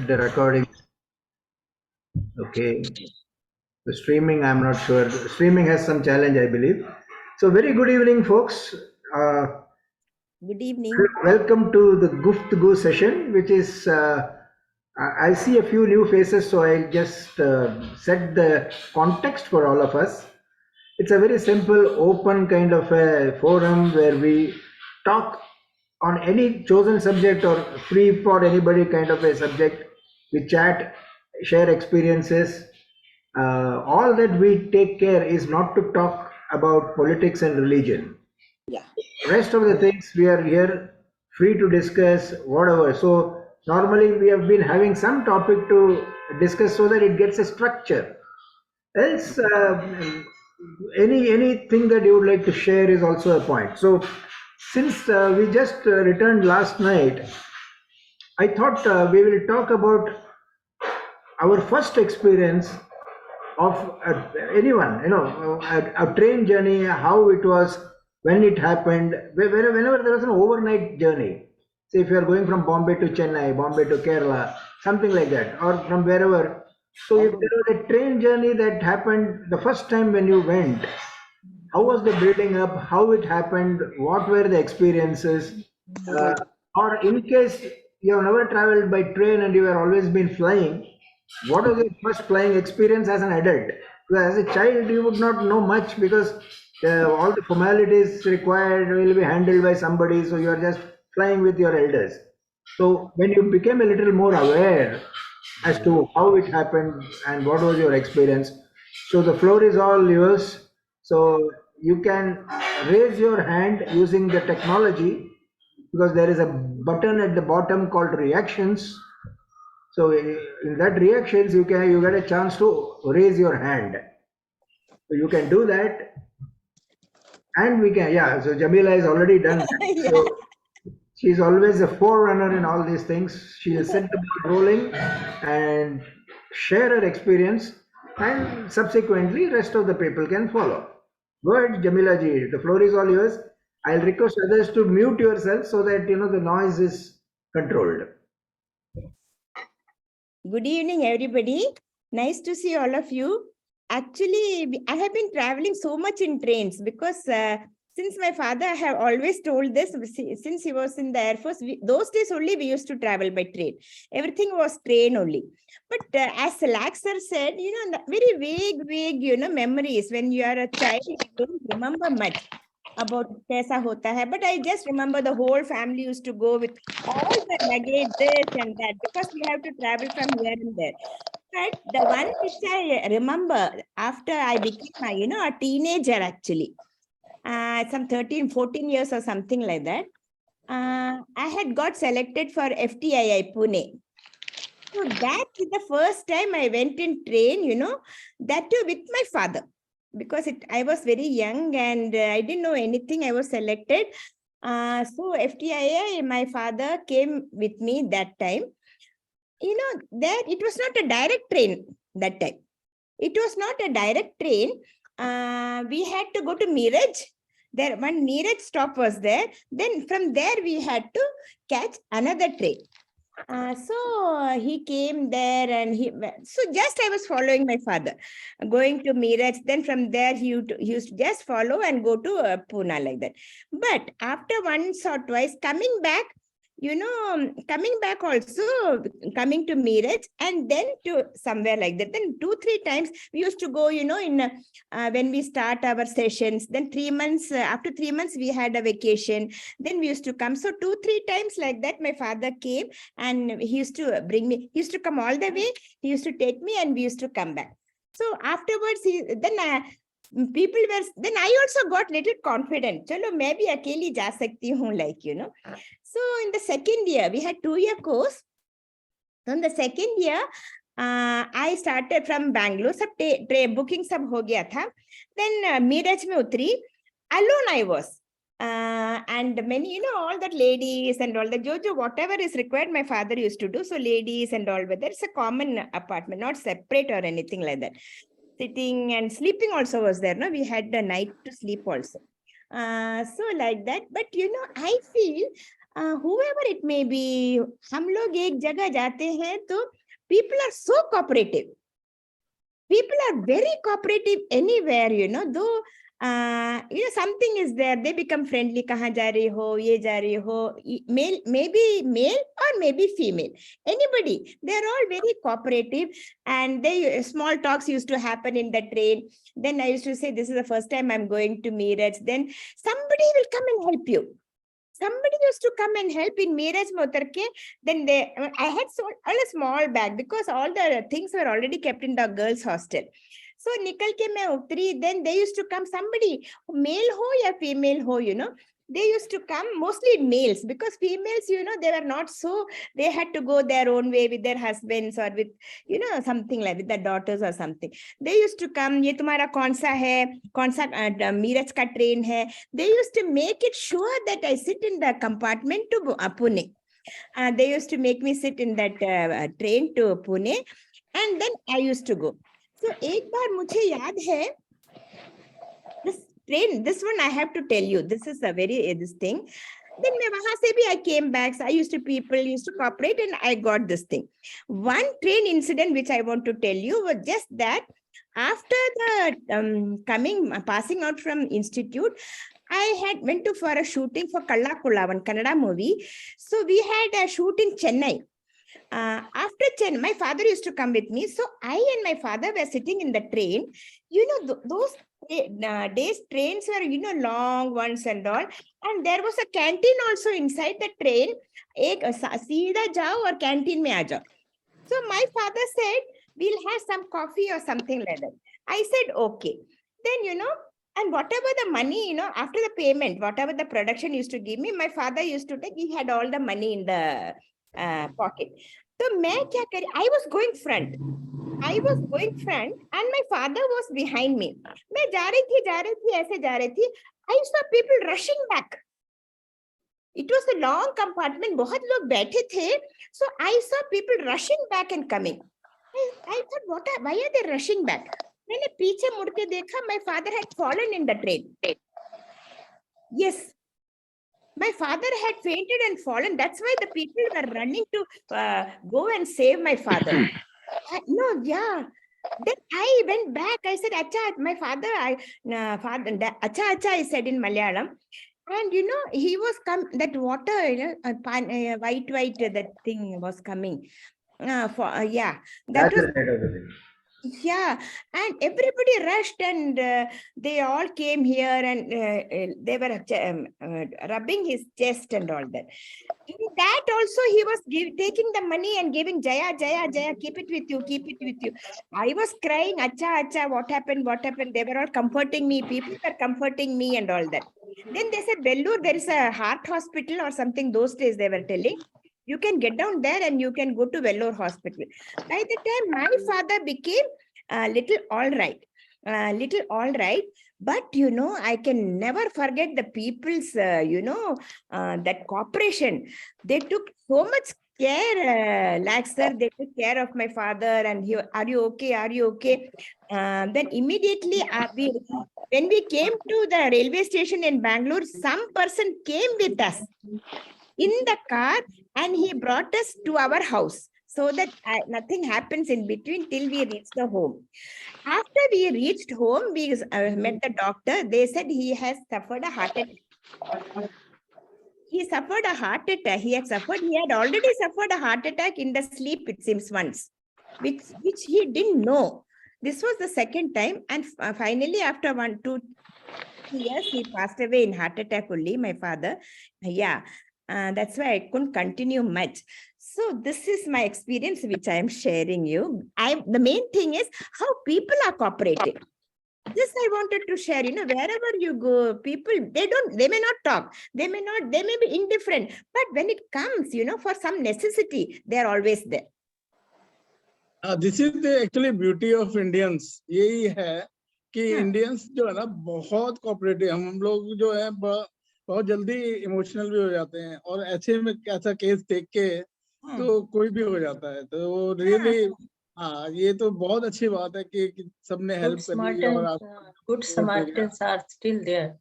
the recording. Okay. The streaming, I'm not sure. Streaming has some challenge, I believe. So, very good evening, folks. Uh, Good evening. Welcome to the Guftagu session, which is, I see a few new faces, so I'll just set the context for all of us. It's a very simple, open kind of a forum where we talk on any chosen subject or free for anybody kind of a subject. We chat, share experiences. All that we take care is not to talk about politics and religion. Yeah. Rest of the things we are here free to discuss whatever. So normally we have been having some topic to discuss so that it gets a structure. Else, anything that you would like to share is also a point. So since we just returned last night, I thought we will talk about our first experience of anyone, a train journey, how it was, when it happened, whenever there was an overnight journey. Say if you are going from Bombay to Chennai, Bombay to Kerala, something like that, or from wherever. So if there was a train journey that happened the first time when you went, how was the building up, how it happened, what were the experiences, uh, or in case you have never traveled by train and you have always been flying, what was your first flying experience as an adult? Because as a child, you would not know much because all the formalities required will be handled by somebody, so you are just flying with your elders. So when you became a little more aware as to how it happened and what was your experience, so the floor is all yours. So you can raise your hand using the technology because there is a button at the bottom called reactions. So in that reactions, you get a chance to raise your hand. So you can do that, and we can, yeah. So Jamila has already done that. Yeah. So she's always a forerunner in all these things. She'll set the ball rolling and share her experience, and subsequently, rest of the people can follow. Go ahead, Jamila ji. The floor is all yours. I'll request others to mute yourself so that the noise is controlled. Good evening, everybody. Nice to see all of you. Actually, I have been traveling so much in trains because since my father have always told this, since he was in the Air Force, those days only we used to travel by train. Everything was train only. But as Lax sir said, very vague, memories. When you are a child, you don't remember much about kaisa hota hai. But I just remember the whole family used to go with all the luggage, this and that, because we have to travel from here and there. But the one which I remember after I became, a teenager actually, some 13, 14 years or something like that, I had got selected for FTII Pune. So that is the first time I went in train, that too with my father. Because I was very young and I didn't know anything. I was selected. So FTII, my father came with me that time. That it was not a direct train that time. It was not a direct train. We had to go to Miraj. There, one Miraj stop was there. Then from there we had to catch another train. So he came there and so just I was following my father going to Miraj. Then from there he used to just follow and go to Pune like that. But after once or twice coming back also, coming to Miraj and then to somewhere like that. Then 2-3 times we used to go, in when we start our sessions, then 3 months, after 3 months, we had a vacation. Then we used to come. So 2-3 times like that, my father came and he used to bring me. He used to come all the way. He used to take me and we used to come back. So afterwards, people were, then I also got little confident. Chalo, maybe akeli ja sakti hu, like, So in the second year, we had 2-year course. So in the second year, I started from Bangalore. Sab booking sab ho gaya tha. Then Miraj mein utri. Alone I was. And many, all that ladies and all that, Jojo, whatever is required, my father used to do. So ladies and all, but there's a common apartment, not separate or anything like that. Sitting and sleeping also was there. No, we had the night to sleep also. So like that. But I feel whoever it may be, हम लोग एक जगह जाते हैं तो people are so cooperative. People are very cooperative anywhere, though something is there, they become friendly. Kahan ja rahi ho, ye ja rahi ho, male, maybe male or maybe female, anybody, they're all very cooperative. And they small talks used to happen in the train. Then I used to say, this is the first time I'm going to Meerut. Then somebody will come and help you. Somebody used to come and help in Meerut Motarke. Then I had all a small bag because all the things were already kept in the girls' hostel. So nikal ke main utri. Then they used to come, somebody, male ho ya female ho, they used to come, mostly males, because females, they were not so, they had to go their own way with their husbands or with, something like with their daughters or something. They used to come, ye tumhara kaun sa hai, kaun sa Meerut ka train hai. They used to make it sure that I sit in the compartment to Pune. They used to make me sit in that train to Pune, and then I used to go. So एक बार मुझे याद है, this train, this one I have to tell you, this is a very this thing. Then wahan se bhi I came back. So people used to cooperate, and I got this thing. One train incident which I want to tell you was just that after the passing out from institute, I had went for a shooting for Kalla Kulavan Kannada movie. So we had a shoot in Chennai. After Chennai, my father used to come with me. So I and my father were sitting in the train. Those days trains were, long ones and all. And there was a canteen also inside the train. Seedha jao or canteen mein aa jao. So my father said, we'll have some coffee or something like that. I said, okay. Then, and whatever the money, after the payment, whatever the production used to give me, my father used to take, he had all the money in the pocket. So I was going front. And my father was behind me. I saw people rushing back. It was a long compartment. बहुत लोग बैठे थे. So I saw people rushing back and coming. I thought, why are they rushing back? मैंने पीछे मुड़ के देखा, my father had fallen in the train. Yes. My father had fainted and fallen. That's why the people were running to go and save my father. Then I went back. I said, Acha, my father, Acha, Acha, I said in Malayalam. And he was that water, white, that thing was coming. That was. Yeah, and everybody rushed, and they all came here, and they were rubbing his chest and all that. In that also, he was taking the money and giving Jaya, Jaya, Jaya, keep it with you, keep it with you. I was crying, Acha, Acha, what happened, what happened? They were all comforting me, people were comforting me and all that. Then they said, Vellore, there is a heart hospital or something, those days they were telling. You can get down there and you can go to Vellore hospital. By the time my father became little all right. But, I can never forget the people's, that cooperation. They took so much care, Lax sir, they took care of my father, and are you okay? Are you okay? Then immediately, when we came to the railway station in Bangalore, some person came with us in the car, and he brought us to our house so that nothing happens in between till we reach the home. After we reached home, we met the doctor. They said he has suffered a heart attack. He suffered a heart attack. He had already suffered a heart attack in the sleep, it seems, once, which he didn't know. This was the second time. And finally, after 1-2 years, he passed away in heart attack only, my father. Yeah. That's why I couldn't continue much. So this is my experience, which I am sharing you. The main thing is how people are cooperative. This I wanted to share, wherever you go, people, they may not talk, they may be indifferent, but when it comes, for some necessity, they are always there. This is the actually beauty of Indians. यही है कि Indians जो है ना बहुत cooperative, हम लोग जो है बहुत जल्दी इमोशनल भी हो जाते हैं, और ऐसे में ऐसा केस देख के तो कोई भी हो जाता है, तो रियली ये तो बहुत अच्छी बात है कि सबने हेल्प करी और गुड समार्टन्स आर स्टिल देयर.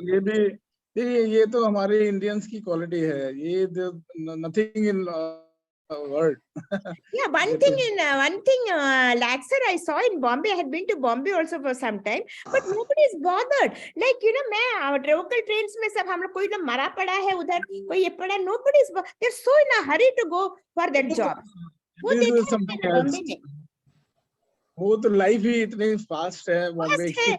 ये भी ये तो हमारे इंडियंस की क्वालिटी है, ये nothing in world. Yeah, one thing, Laxer, I saw in Bombay. I had been to Bombay also for some time, but nobody is bothered. Like, you know, मैं local trains में सब हम लोग कोई तो मरा पड़ा है उधर, कोई ये पड़ा. Nobody is. They're so in a hurry to go for their job. वो This देखा is something है else. बॉम्बे में. वो तो लाइफ ही इतनी फास्ट है बॉम्बे Fast है.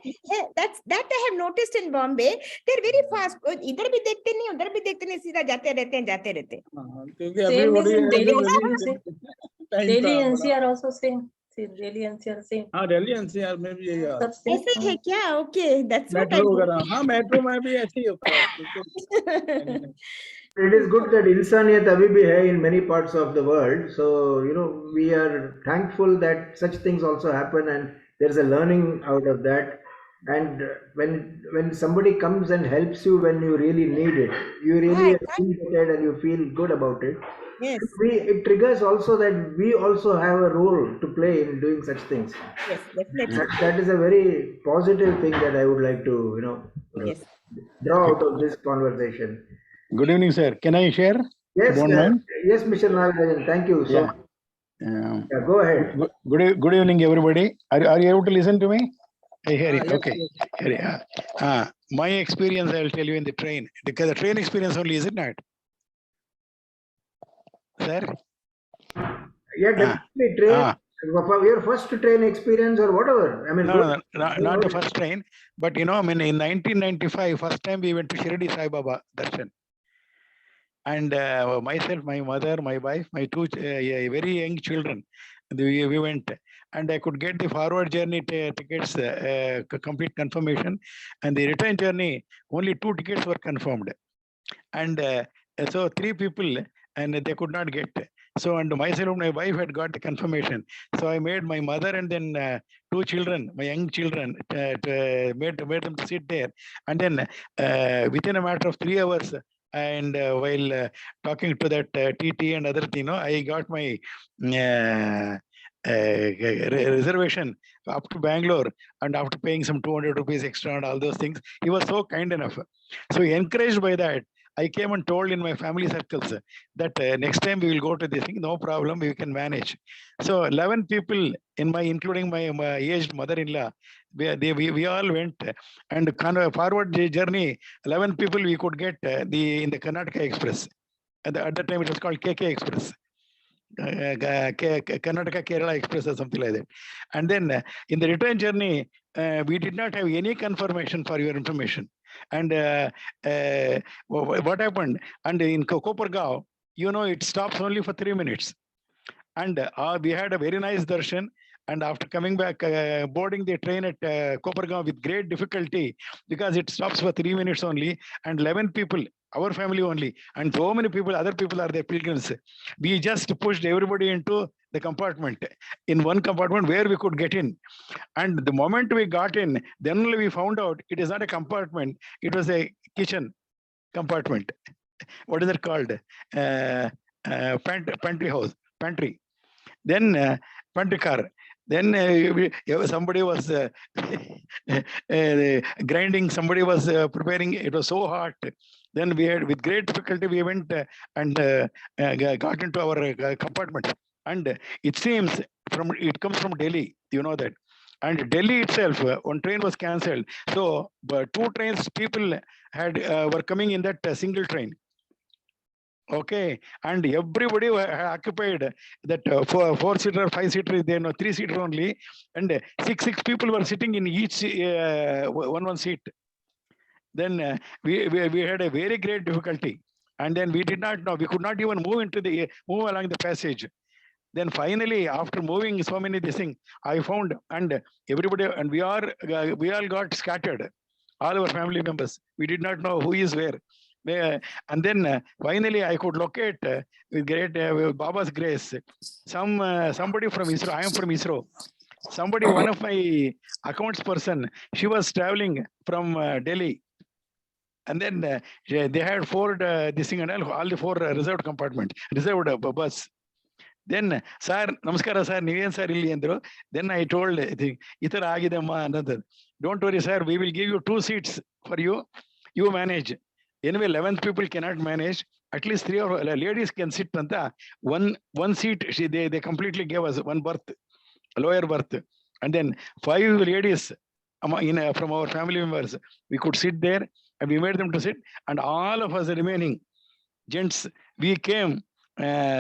That I have noticed in Bombay. They're very fast. इधर भी देखते नहीं, उधर भी देखते नहीं, सीधा जाते रहते हैं, जाते रहते हैं. क्योंकि Same is in Delhi. Delhi time NCR also same. See, Delhi NCR same. हाँ, दिल्ली एनसीआर में भी यही हाल. सब same. ऐसे है क्या? Okay, that's what I metro वगैरह, हाँ मेट्रो में भी ऐसे ही होता है. It is good that इंसानियत अभी भी है in many parts of the world. So, you know, we are thankful that such things also happen and there's a learning out of that. And when somebody comes and helps you when you really need it, you really Right, right. appreciate it and you feel good about it. Yes, It triggers also that we also have a role to play in doing such things. yes, definitely. That is a very positive thing that I would like to, you know, Yes. draw out of this conversation. Good evening, sir. Can I share? Yes, Don't mind? yes, Mr. Nagarajan. Thank you. So, Yeah. yeah, go ahead. Good evening, everybody. Are you able to listen to me? I hear it. yes, Okay. yes. Hear it. My experience, I'll tell you in the train. Because the train experience only, is it not? Sir? Yeah, definitely train. Ah. Your first train experience or whatever. I mean, No, not the first train. But you know, I mean, in 1995, first time we went to Shirdi Sai Baba Darshan. And myself, my mother, my wife, my two very young children, we went. And I could get the forward journey tickets, complete confirmation. And the return journey, only 2 tickets were confirmed. And so 3 people, and they could not get. So, and myself and my wife had got the confirmation. So I made my mother and then 2 children, my young children, made them to sit there. And then within a matter of 3 hours, and while talking to that TT and other thing, I got my reservation up to Bangalore, and after paying some 200 rupees extra and all those things, he was so kind enough. So encouraged by that, I came and told in my family circles that next time we will go to this thing, no problem, we can manage. So 11 people, including my aged mother-in-law, we all went, and kind of forward journey, 11 people we could get in the Karnataka Express. At that time it was called KK Express. Karnataka Kerala Express or something like that. And then in the return journey, we did not have any confirmation, for your information. And what happened? And in Kopargaon, it stops only for 3 minutes. And we had a very nice darshan. And after coming back, boarding the train at Kopargaon with great difficulty, because it stops for 3 minutes only, and 11 people, our family only, and so many people, other people are there, pilgrims. We just pushed everybody into the compartment, in one compartment where we could get in. And the moment we got in, then only we found out it is not a compartment, it was a kitchen compartment. What is it called? Pantry. Then pantry car. Then somebody was grinding, somebody was preparing, it was so hot. Then we had, with great difficulty, we went and got into our compartment. And it seems, it comes from Delhi, you know that. And Delhi itself, one train was cancelled. So 2 trains, people were coming in that single train. Okay, and everybody occupied that 4-seater, 5-seater, then 3-seater only, and six people were sitting in each one seat. Then we had a very great difficulty, and then we did not know, we could not even move along the passage. Then finally, after moving so many this thing, I found, and everybody, and we all got scattered, all our family members. We did not know who is where. And then finally I could locate with great Baba's grace somebody from ISRO. I am from ISRO. Somebody, one of my accounts person, she was traveling from Delhi, and then they had 4 this thing and all the 4 reserved compartment, reserved bus. Then, sir, namaskara sir, niven sir illi andru. Then I told, itara agidamma another. Don't worry sir, we will give you 2 seats for you. You manage. Anyway, 11 people cannot manage. At least 3 or ladies can sit. One seat, they completely gave us one berth, lower berth. And then 5 ladies from our family members, we could sit there and we made them to sit. And all of us remaining gents, we came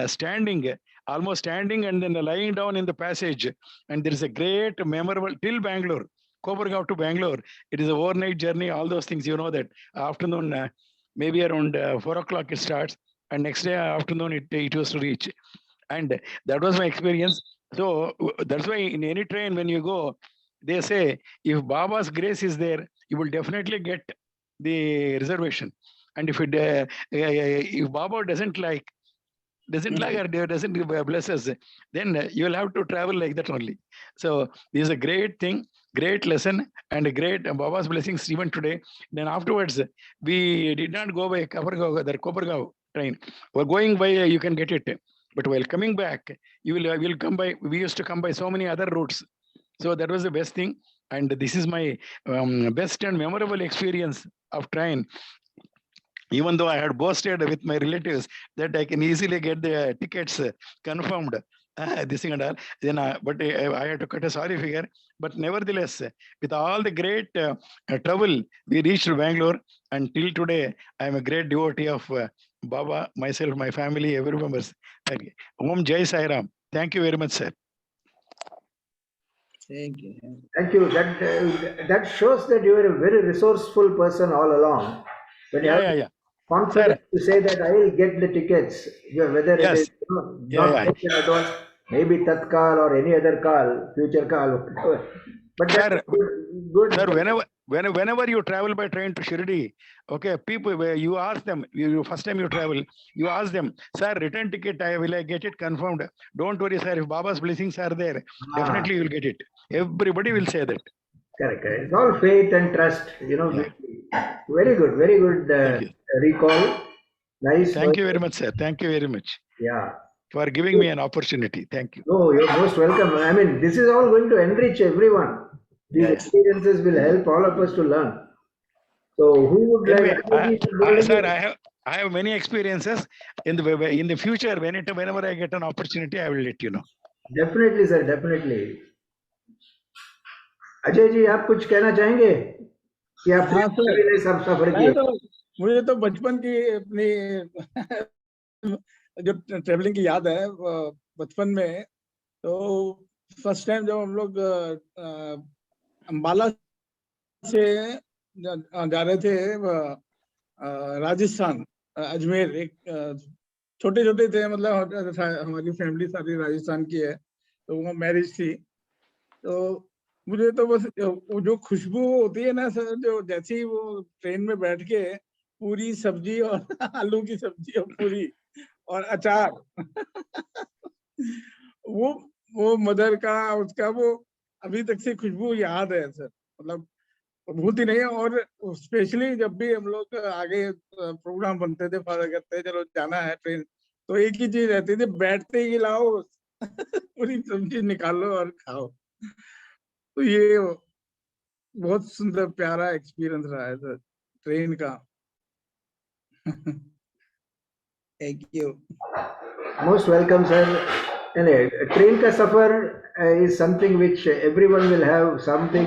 standing, almost standing and then lying down in the passage. And there is a great memorable till Bangalore, Kobargaon to Bangalore. It is an overnight journey, all those things, you know that. Afternoon, maybe around 4 o'clock it starts. And next day afternoon, it was to reach. And that was my experience. So that's why in any train, when you go, they say, if Baba's grace is there, you will definitely get the reservation. And if Baba doesn't like or doesn't bless us, then you'll have to travel like that only. So this is a great thing, great lesson, and a great Baba's blessings even today. Then afterwards, we did not go by Kobargaon train. We're going by, you can get it. But while coming back, will come by, we used to come by so many other routes. So that was the best thing. And this is my best and memorable experience of train. Even though I had boasted with my relatives that I can easily get the tickets confirmed, this thing and all, then but I had to cut a sorry figure. But nevertheless, with all the great trouble, we reached Bangalore, and till today, I am a great devotee of Baba, myself, my family, every members. Om Jai Sai Ram. Thank you very much, sir. Thank you. Thank you. That shows that you are a very resourceful person all along. When you have Yeah. confidence to say that I will get the tickets, whether it is not booked in advance, maybe Tatkal or any other call, future call, whatever. But Sir, good. Sir, whenever you travel by train to Shirdi, okay, people, you ask them, first time you travel, you ask them, sir, return ticket, will I get it confirmed? Don't worry, sir, if Baba's blessings are there, definitely you will get it. Everybody will say that. Correct. It's all faith and trust, Yeah. Very good recall. Nice. Thank you very much, sir. Thank you very much. Yeah. For giving me an opportunity. Thank you. No, you're most welcome. I mean, this is all going to enrich everyone. These experiences will help all of us to learn. So, who would Anyway, like? sir, I have many experiences. In the future, whenever I get an opportunity, I will let you know. Definitely, sir. Definitely. Ajay ji, आप कुछ कहना चाहेंगे कि आप सब सफर किए? मुझे तो बचपन की अपनी जो ट्रेवलिंग की याद है बचपन में, तो फर्स्ट टाइम जब हम लोग अंबाला से जा रहे थे राजस्थान, अजमेर, एक छोटे थे, मतलब हमारी फैमिली सारी राजस्थान की है, तो वो मैरिज थी। तो मुझे तो बस वो जो खुशबू होती है ना सर, जो जैसे ही वो ट्रेन में बैठ के पूरी सब्जी और आलू की सब्जी और पूरी और अचार वो मदर का, उसका वो अभी तक से खुशबू याद है सर, मतलब भूलती नहीं है। और स्पेशली जब भी हम लोग आगे प्रोग्राम बनते थे, फादर करते चलो जाना है ट्रेन, तो एक ही चीज रहती थी, बैठते ही लाओ पूरी सब्जी निकालो और खाओ। तो ये बहुत सुंदर प्यारा एक्सपीरियंस रहा है सर ट्रेन का। Thank you. Most welcome sir. Train का सफर is something which everyone will have something,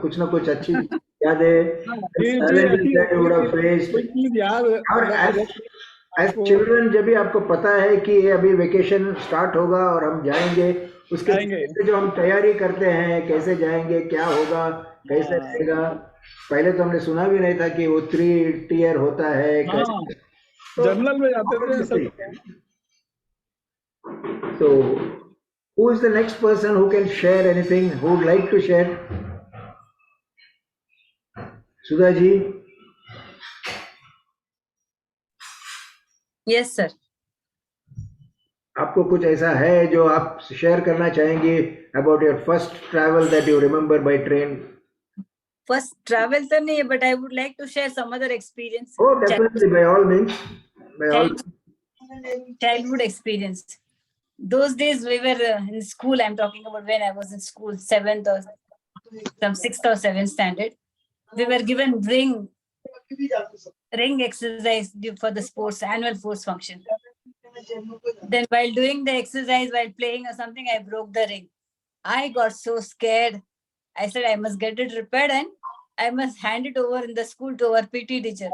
कुछ ना कुछ अच्छी यादें, challenges that you would have faced. As children, जब भी आपको पता है कि अभी वेकेशन स्टार्ट होगा और हम जाएंगे, उसके जो हम तैयारी करते हैं, कैसे जाएंगे, क्या होगा, कैसे रहेगा, पहले तो हमने सुना भी नहीं था कि वो 3 tier होता है, जर्नल में जाते थे। So, who is the next person who can share anything? Who would like to share? Sudha ji. Yes, sir. आपको कुछ ऐसा है जो आप शेयर करना चाहेंगे about your first travel that you remember by train? First travel तो नहीं है, but I would like to share some other experience. Oh, definitely, by all means. Childhood experience. Those days we were in school. I'm talking about when I was in school, 6th or 7th standard. We were given ring ring exercise for the sports annual sports function. Then while doing the exercise, while playing or something, I broke the ring. I got so scared. I said I must get it repaired and I must hand it over in the school to our PT teacher.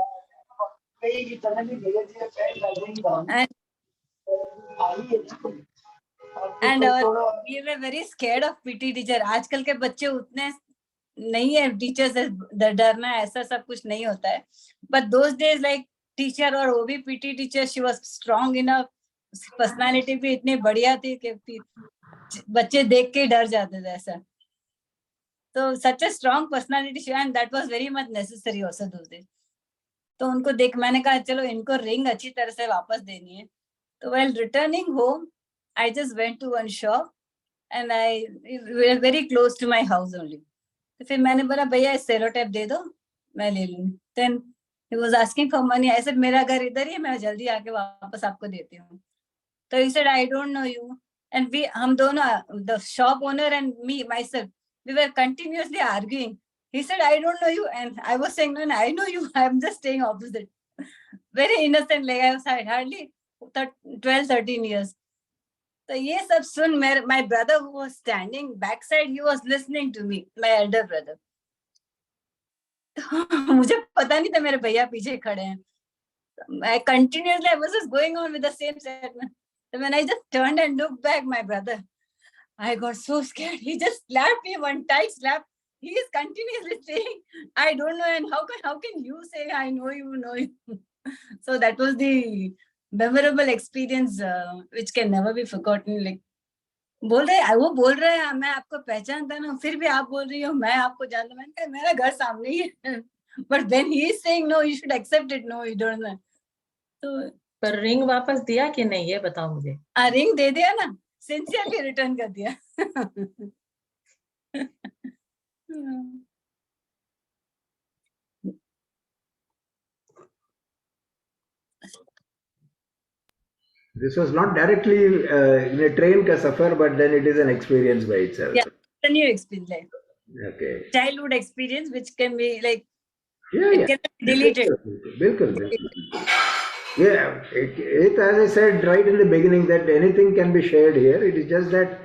And we were very scared of PT teacher. आजकल के बच्चे उतने नहीं है teacher से डरना है, ऐसा सब कुछ नहीं होता है. But those days like teacher और वो भी PT teacher, she was strong enough, personality भी इतनी बढ़िया थी कि बच्चे देख के डर जाते थे ऐसा. तो such a strong personality and that was very much necessary also those days. तो उनको देख मैंने कहा चलो इनको रिंग अच्छी तरह से वापस देनी है. तो while returning home, I just went to one shop and I were very close to my house only. तो फिर मैंने बोला भैया सेलो टेप दे दो मैं ले लूंगी. Then he was asking for money. I said मेरा घर इधर ही है, मैं जल्दी आके वापस आपको देती हूँ. तो he said I don't know you. And we हम दोनों, the shop owner and me myself, we were continuously arguing. He said I don't know you and I was saying no, I know you. I'm just staying opposite. Very innocent, like I was hardly 12-13 years. So ये सब सुन my brother who was standing backside, he was listening to me, my elder brother. मुझे पता नहीं था मेरे भैया पीछे खड़े हैं. I continuously I was just going on with the same statement. So when I just turned and looked back, my brother, I got so scared. He just slapped me one tight slap. He is continuously saying, I don't know, and how can you say I know you? So that was the memorable experience which can never be forgotten. Like बोल रहे वो बोल रहे हैं मैं आपको पहचानता ना, फिर भी आप बोल रही हो मैं आपको जानता. मैंने कहा मेरा घर सामने ही है. But when he is saying no, you should accept it. No, you don't know. तो पर रिंग वापस दिया कि नहीं ये बताओ मुझे. रिंग दे दिया ना, सिंसियरली रिटर्न कर दिया. This was not directly in a train ka safar, but then it is an experience by itself. Yeah, a new experience, like Okay. childhood experience, which can be like Yeah, it can be deleted. Bilkul. Yeah, as I said right in the beginning, that anything can be shared here. It is just that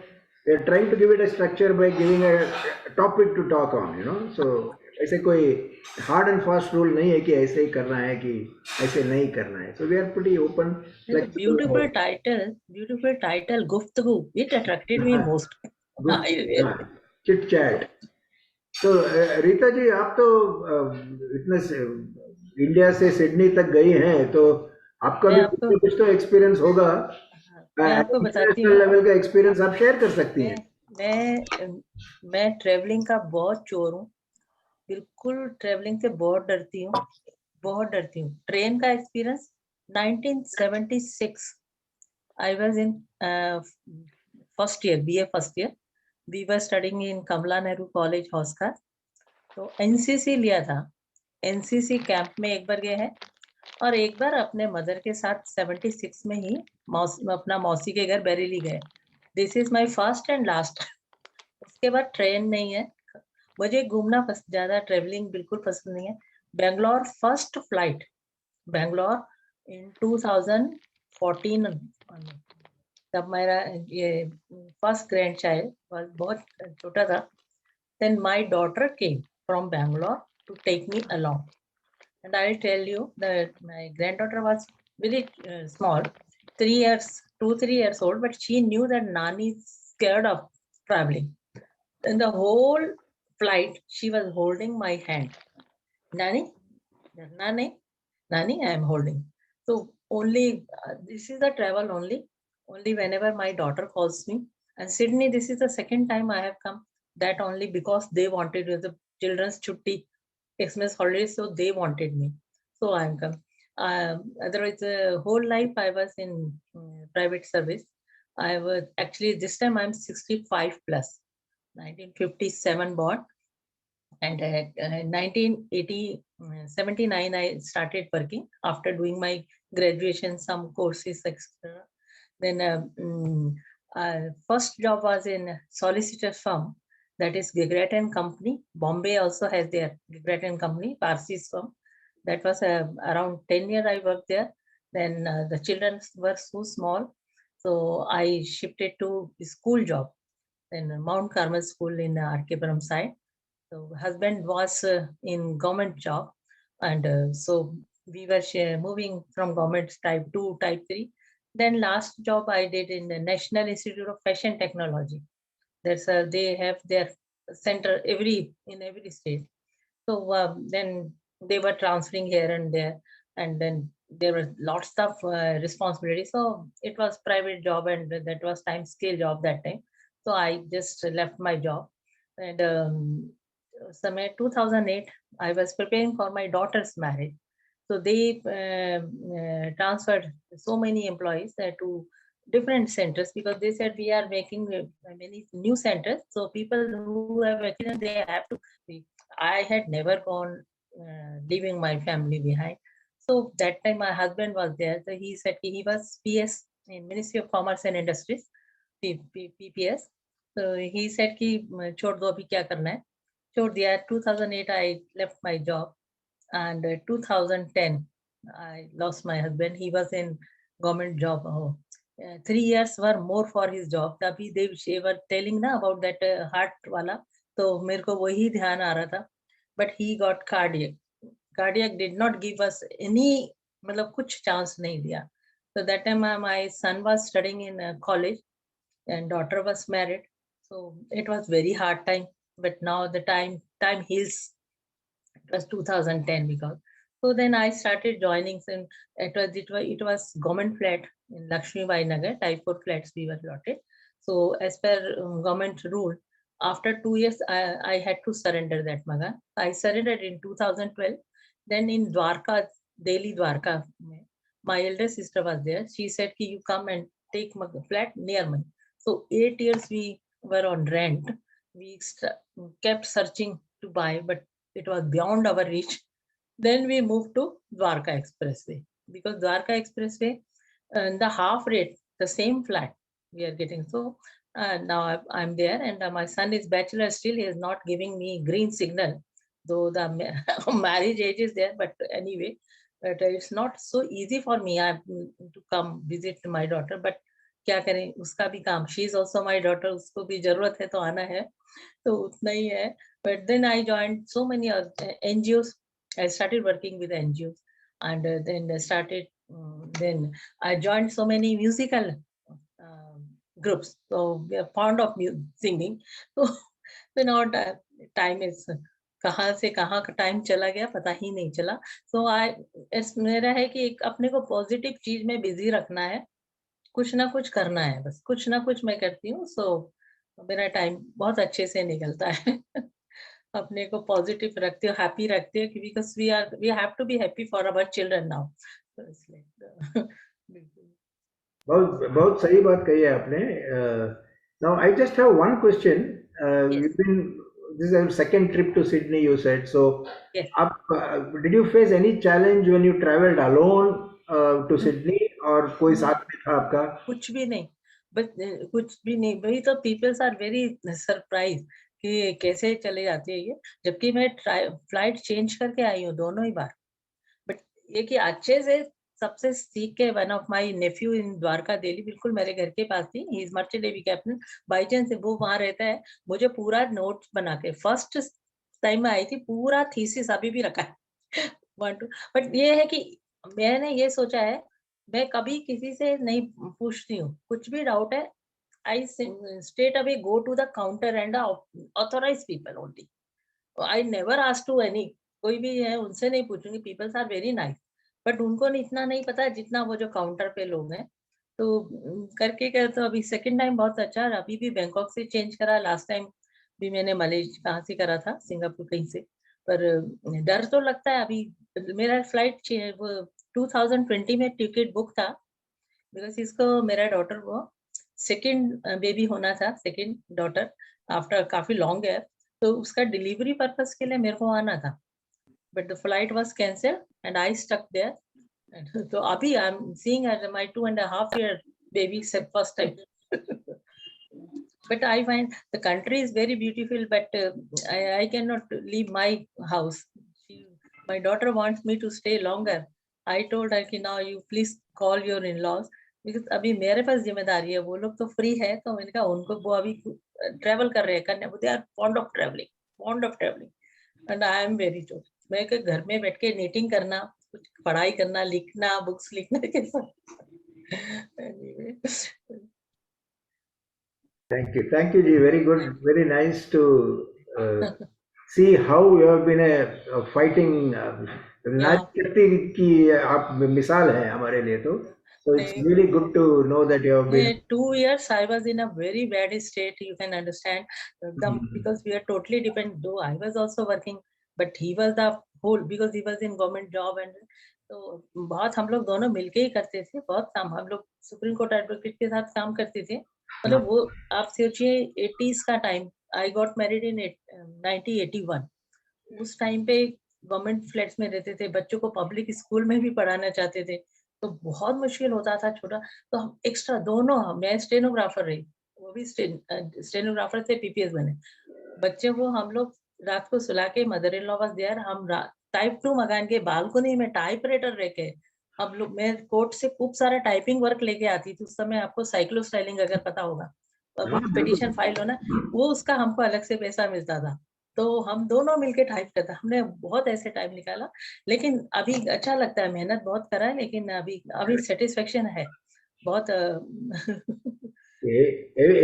we are trying to give it a structure by giving a topic to talk on, So ऐसे कोई hard and fast rule नहीं है कि ऐसे ही करना है कि ऐसे नहीं करना है. So we are pretty open. Beautiful title, Guftagu. It attracted me most. Chit chat. तो रीता जी आप तो इतने इंडिया से सिडनी तक गई हैं, तो आपका भी कुछ तो एक्सपीरियंस होगा. मैं आपको बताती हूँ. लेवल का एक्सपीरियंस आप शेयर कर सकती हैं. मैं ट्रेवलिंग का बहुत चोर हूँ. बिल्कुल ट्रेवलिंग से बहुत डरती हूँ. ट्रेन का experience 1976 I was in first year, BA first year. We were studying in Kamala Nehru College, Hoska. तो NCC लिया था. NCC कैंप में एक बार गए हैं और एक बार अपने मदर के साथ 76 में ही अपना मौसी के घर बरेली गए. This is my first and last. उसके बाद ट्रेन नहीं है. मुझे घूमना ज्यादा ट्रेवलिंग बिल्कुल पसंद नहीं है. बेंगलोर फर्स्ट फ्लाइट, बेंगलोर इन 2014. तब मेरा ये फर्स्ट ग्रैंड चाइल्ड बहुत छोटा था. Then my daughter came from Bangalore to take me along. And I'll tell you that my granddaughter was very small, 3 years, 2-3 years old, but she knew that Nani is scared of traveling. In the whole flight, she was holding my hand. Nani, Nani, Nani, I am holding. So only, this is the travel only whenever my daughter calls me. And Sydney, this is the second time I have come. That only because they wanted the children's chutti, Xmas holidays, so they wanted me. So I am come. Otherwise, the whole life I was in private service. I was actually this time I'm 65 plus, 1957 born, and 1979 I started working after doing my graduation, some courses, etc. Then first job was in solicitor firm. That is Gigret and Company. Bombay also has their Gigret and Company, Parsi's firm. That was around 10 years I worked there. Then the children were so small, so I shifted to the school job in Mount Carmel School in Arkepuram side. So husband was in government job, and so we were moving from government type 2, type 3. Then last job I did in the National Institute of Fashion Technology. That's they have their center in every state. So then they were transferring here and there, and then there were lots of responsibility. So it was private job, and that was time scale job that time. So I just left my job, and somewhere 2008, I was preparing for my daughter's marriage. So they transferred so many employees to different centers, because they said we are making many new centers. So people who have experience, they have to be. I had never gone leaving my family behind. So that time my husband was there. So he said he was PS in Ministry of Commerce and Industries, PPS. So he said कि छोड़ दो, अभी क्या करना है. छोड़ दिया. 2008 I left my job, and 2010 I lost my husband. He was in government job. 3 years were more for his job. तभी they were telling ना about that heart वाला, तो मेरे को वही ध्यान आ रहा था. But he got cardiac. Cardiac did not give us any, मतलब कुछ chance नहीं दिया. So that time my son was studying in college, and daughter was married. So it was very hard time. But now the time heals. It was 2010 because. So then I started joining. And it was government flat in Lakshmi Bai Nagar, type 4 flats we were allotted. So as per government rule, after 2 years, I had to surrender that maga. I surrendered in 2012. Then in Dwarka, Delhi Dwarka, my elder sister was there. She said, you come and take my flat near me. So 8 years we were on rent. We kept searching to buy, but it was beyond our reach. Then we moved to Dwarka Expressway, because Dwarka Expressway, the half rate, the same flat we are getting. So now I'm there, and my son is bachelor still. He is not giving me green signal, though the marriage age is there. But anyway, but it's not so easy for me to come visit my daughter. But क्या करें, उसका भी काम. She is also my daughter. उसको भी जरूरत है तो आना है. तो उतना ही है. But then I joined so many NGOs. I started working with NGOs, and then then I joined so many musical groups. So we are fond of singing. So now time is कहाँ से कहाँ का time चला गया पता ही नहीं चला. So मेरा है कि अपने को पॉजिटिव चीज में बिजी रखना है, कुछ ना कुछ करना है, बस कुछ ना कुछ मैं करती हूँ. So मेरा टाइम बहुत अच्छे से निकलता है. अपने को पॉजिटिव रखते हो, हैप्पी रखते हो, because we have to be happy for our children now. So it's like, बहुत सही बात कही है आपने. Now I just have one question. Yes. This is our second trip to Sydney, you said. So, Yes. did you face any challenge when you traveled alone to Sydney, और कोई साथ में था आपका? कुछ भी नहीं, बट कुछ भी नहीं. वही तो पीपल्स आर वेरी सरप्राइज कि कैसे चले जाते हैं ये, जबकि मैं फ्लाइट चेंज करके आई हूँ दोनों ही बार. बट ये कि अच्छे से सबसे सीख के, वन ऑफ माय नेफ्यू इन द्वारका दिल्ली, बिल्कुल मेरे घर के पास थी. He is merchant navy captain. By chance वो वहां रहता है. मुझे पूरा नोट्स बना के, फर्स्ट टाइम में आई थी, पूरा थीसिस अभी भी रखा है. बट ये है कि मैंने ये सोचा है, मैं कभी किसी से नहीं पूछती हूँ. कुछ भी डाउट है, I straight away go to the counter and authorized people only. I never ask to any, कोई भी है उनसे नहीं पूछूंगी. People are very nice, but उनको इतना नहीं पता जितना वो जो काउंटर पे लोग हैं. तो करके कर, तो अभी सेकंड टाइम बहुत अच्छा. अभी भी बैंकॉक से चेंज करा. लास्ट टाइम भी मैंने मलेशिया कहाँ से करा था, सिंगापुर कहीं से. पर डर तो लगता है. अभी मेरा फ्लाइट 2020 में टिकट बुक था, बिकॉज इसको मेरा डॉटर को सेकंड बेबी होना था, सेकंड डॉटर आफ्टर काफी लॉन्ग गैप. तो उसका डिलीवरी पर्पस के लिए मेरे को आना था, but the flight was cancelled and I stuck there. तो अभी I am seeing my 2.5 year baby first time. But I find the country is very beautiful, but I cannot leave my house. My daughter wants me to stay longer. I told her कि now you please call your in-laws because अभी मेरे पास जिम्मेदारी है, वो लोग तो free है, तो मैंने कहा उनको, वो अभी ट्रेवल कर रहे हैं, करने, they are fond of traveling and I am very too. मैं के घर में बैठ के नीटिंग करना, कुछ पढ़ाई करना, लिखना, बुक्स लिखना कैसा। Anyway. Thank you, Ji. Very good, very nice to see how you have been a fighting Yeah. नारी शक्ति की आप मिसाल हैं हमारे लिए तो. So it's really good to know that you have been. 2 years I was in a very bad state. You can understand because we are totally dependent. Though I was also working, but he was the whole because he was in government job and तो बहुत हम लोग दोनों मिलके ही करते थे. बहुत काम हम लोग सुप्रीम कोर्ट एडवोकेट के साथ काम करते थे. मतलब वो आप सोचिए 80s का time. I got married in 1981. उस टाइम पे गवर्नमेंट फ्लैट्स में रहते थे, बच्चों को पब्लिक स्कूल में भी पढ़ाना चाहते थे, तो बहुत मुश्किल होता था छोटा. तो हम एक्स्ट्रा दोनों, मैं स्टेनोग्राफर रही, वो भी स्टेनोग्राफर से पीपीएस बने. बच्चे को हम लोग रात को सुला के, mother in law was there, हम टाइप 2 मकान के बालकनी में टाइपराइटर रह के हम लोग, मैं कोर्ट से खूब सारा टाइपिंग वर्क लेके आती थी. उस समय आपको साइक्लो स्टाइलिंग अगर पता होगा, तो अभी पिटीशन फाइल हो ना, वो उसका हमको अलग से पैसा मिलता था. तो हम दोनों मिलके टाइप करते. हमने बहुत ऐसे टाइम निकाला, लेकिन अभी अच्छा लगता है. मेहनत बहुत करा है, लेकिन अभी सेटिस्फेक्शन है बहुत.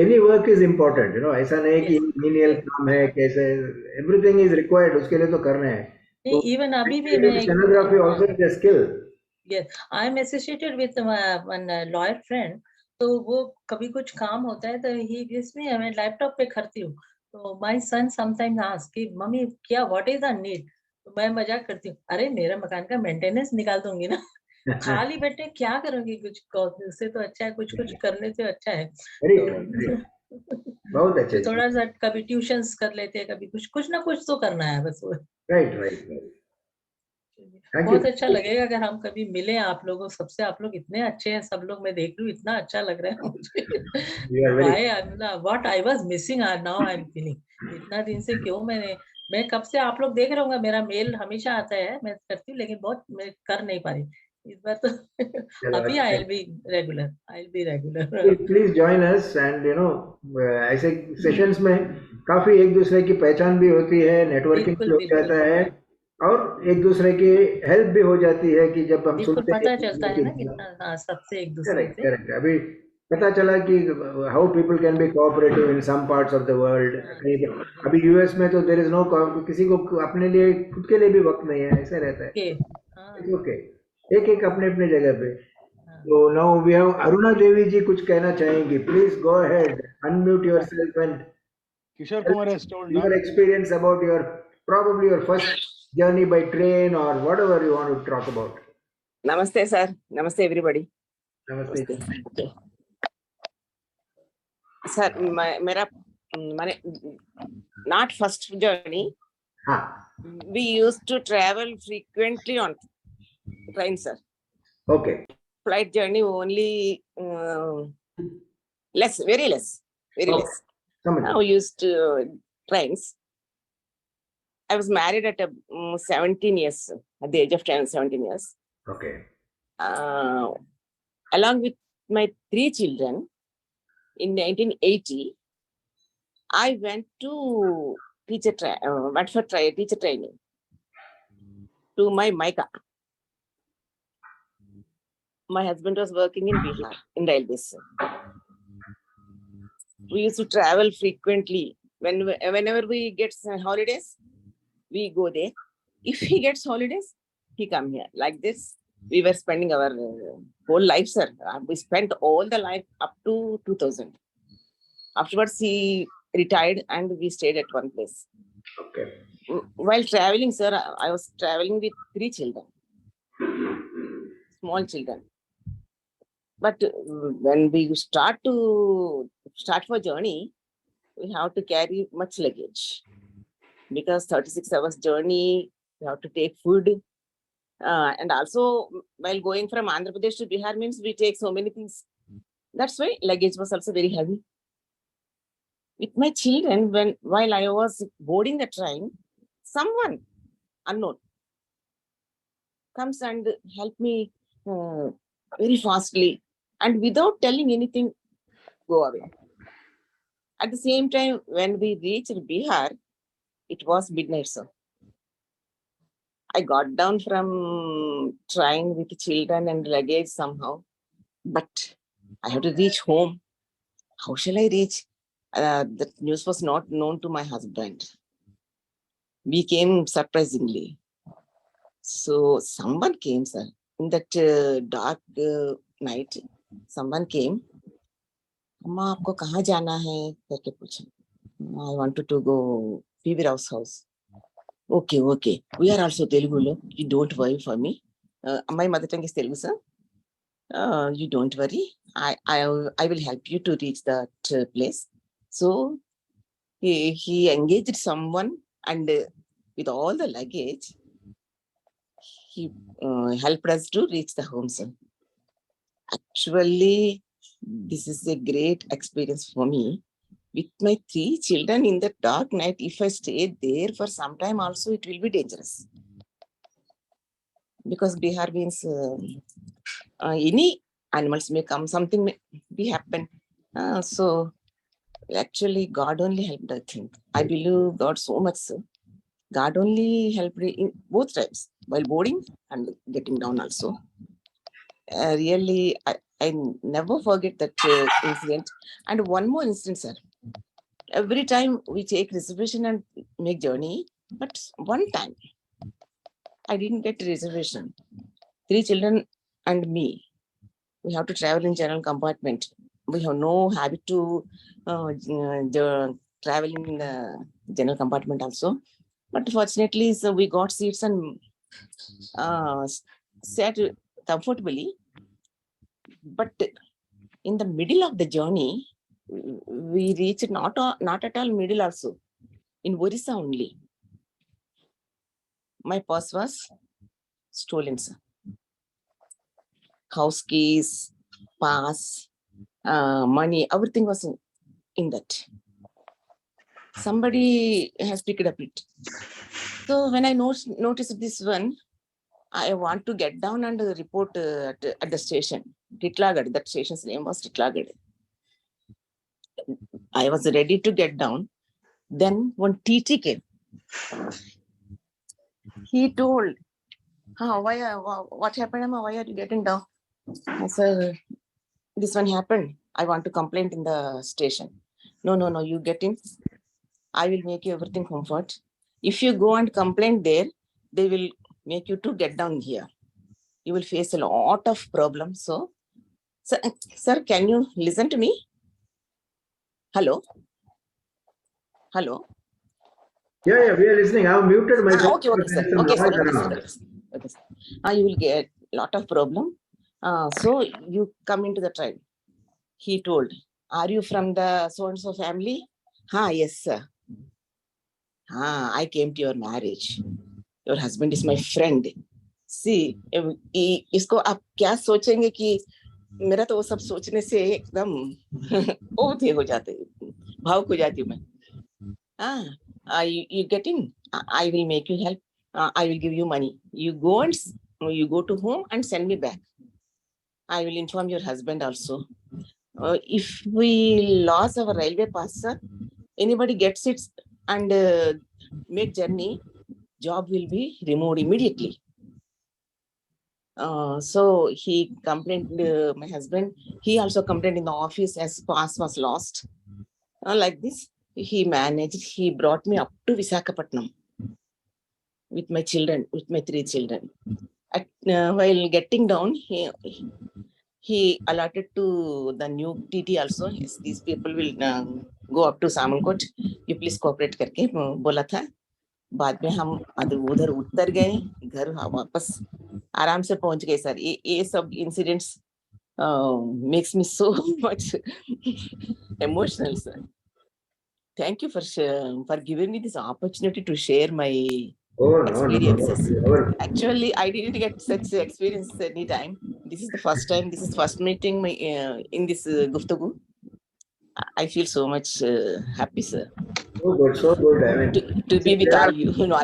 Any work is important, you know. ऐसा नहीं कि menial काम है कैसे. Everything is required. उसके लिए तो करना है. नहीं, इवन अभी भी मैं Stenography also is a skill. Yes, I am associated with one lawyer friend. तो वो कभी कुछ काम होता है तो he gives me, मैं लैपटॉप पे करती हूँ. तो my son sometimes asks कि मम्मी क्या, what is the need? तो मैं मजाक करती हूँ, अरे मेरे मकान का मेंटेनेंस निकाल दूंगी ना. खाली बैठे क्या करोगी, कुछ उससे तो अच्छा है, कुछ कुछ करने से अच्छा है. बहुत अच्छे. तो थोड़ा सा कभी ट्यूशंस कर लेते हैं, कभी कुछ ना कुछ तो करना है बस. Right. बहुत अच्छा लगेगा अगर हम कभी मिले आप लोगों सबसे. आप लोग इतने अच्छे हैं सब लोग, मैं देख लूं इतना अच्छा लग रहा है मुझे. What I was missing now I am feeling. इतना दिन से क्यों मैं कब से आप लोग देख रहा हूँ, मेरा मेल हमेशा आता है, मैं करती हूँ, लेकिन बहुत मैं कर नहीं पा रही इस बार तो. अभी I will be regular. Please join us and ऐसे सेशंस में काफी एक दूसरे की पहचान भी होती है, नेटवर्किंग भी हो जाता है और एक दूसरे की हेल्प भी हो जाती है कि जब हम सुनते पता चलता है ना कितना सबसे एक दूसरे से. करेक्ट. अभी पता चला कि how people can be cooperative in some parts of the world. अभी यूएस में तो देयर इज नो, किसी को अपने लिए खुद के लिए भी वक्त नहीं है, ऐसे रहता है. ओके, एक अपने अपने जगह पे. So now we have Aruna Devi ji कुछ कहना चाहेंगी. Please go ahead, unmute yourself and Kishore Kumar has told your experience about probably your first journey by train or whatever you want to talk about. Namaste sir. Namaste everybody. Namaste. Okay. Sir, मेरा माने not first journey. We used to travel frequently on train, sir. Okay. Flight journey only less, very less. Now we used to trains. I was married at 17 years, at the age of 17 years. Okay. Along with my 3 children, in 1980, I went to teacher training to my Maika. My husband was working in Bihar, in railways. We used to travel frequently. Whenever we get holidays, we go there. If he gets holidays, he come here. Like this, we were spending our whole life, sir. We spent all the life up to 2000. Afterwards, he retired and we stayed at one place. Okay. While traveling, sir, I was traveling with 3 children, small children. But when we start for journey, we have to carry much luggage because 36 hours journey, we have to take food. And also while going from Andhra Pradesh to Bihar means we take so many things. That's why luggage was also very heavy. With my children, while I was boarding the train, someone unknown comes and help me very fastly, and without telling anything, go away. At the same time, when we reached Bihar, it was midnight, sir. I got down from trying with children and luggage somehow, but I have to reach home. How shall I reach? The news was not known to my husband. We came surprisingly. So someone came, sir. In that dark night, someone came. अम्मा आपको कहाँ जाना है करके पूछा. I wanted to go PV Rao's house. Okay, okay. We are also Telugu. Look. You don't worry for me. My mother tongue is Telugu, sir. You don't worry. I will help you to reach that place. So he engaged someone, and with all the luggage, he helped us to reach the home, sir. Actually, this is a great experience for me. With my 3 children in the dark night, if I stay there for some time also, it will be dangerous. Because Bihar means any animals may come, something may be happen. So actually, God only helped, I think. I believe God so much, sir. God only helped in both times, while boarding and getting down also. Really, I never forget that incident. And one more incident, sir. Every time we take reservation and make journey, but one time I didn't get a reservation. 3 children and me. We have to travel in general compartment. We have no habit to travel in the general compartment also. But fortunately, so we got seats and sat comfortably. But in the middle of the journey, we reached not at all middle also, in Orissa only. My purse was stolen, sir. House keys, pass, money, everything was in that. Somebody has picked up it. So when I noticed this one, I want to get down and report at the station. Titlagad, that station's name was Titlagad. I was ready to get down. Then one TT came. He told, what happened, Amma? Why are you getting down? I said, this one happened. I want to complain in the station. No, you get in. I will make you everything comfort. If you go and complain there, they will make you to get down here. You will face a lot of problems. So, sir, can you listen to me? Hello? Hello? Yeah, we are listening. I have muted myself. Okay, sir. Some Okay, sir. noise Okay, around. sir. Okay, sir. You will get a lot of problem. So you come into the tribe. He told, are you from the so-and-so family? Yes, sir. I came to your marriage. Your husband is my friend. See, इसको आप क्या सोचेंगे कि मेरा तो वो सब सोचने से एकदम ओथे हो जाते, भावुक हो जाती हूँ मैं. You get in. I will make you help. I will give you money. You go to home and send me back. I will inform your husband also. If we lost our railway pass, sir, anybody gets it and make journey, job will be removed immediately. So he complained, my husband, he also complained in the office as pass was lost. Like this, he managed, he brought me up to Visakhapatnam with my children, with my 3 children. While getting down, he allotted to the new TT also. Yes, these people will go up to Samalkot. You please cooperate करके बोला था. बाद में हम उधर उतर गए, घर वापस आराम से पहुंच गए सर. ये सब incidents makes me so much emotional, sir. Thank you for giving me this opportunity to share my experiences. Actually, I didn't get such experience anytime. This is the first time. This is first meeting in this Guftagu. I feel so much happy, sir. So good. I mean, To be with all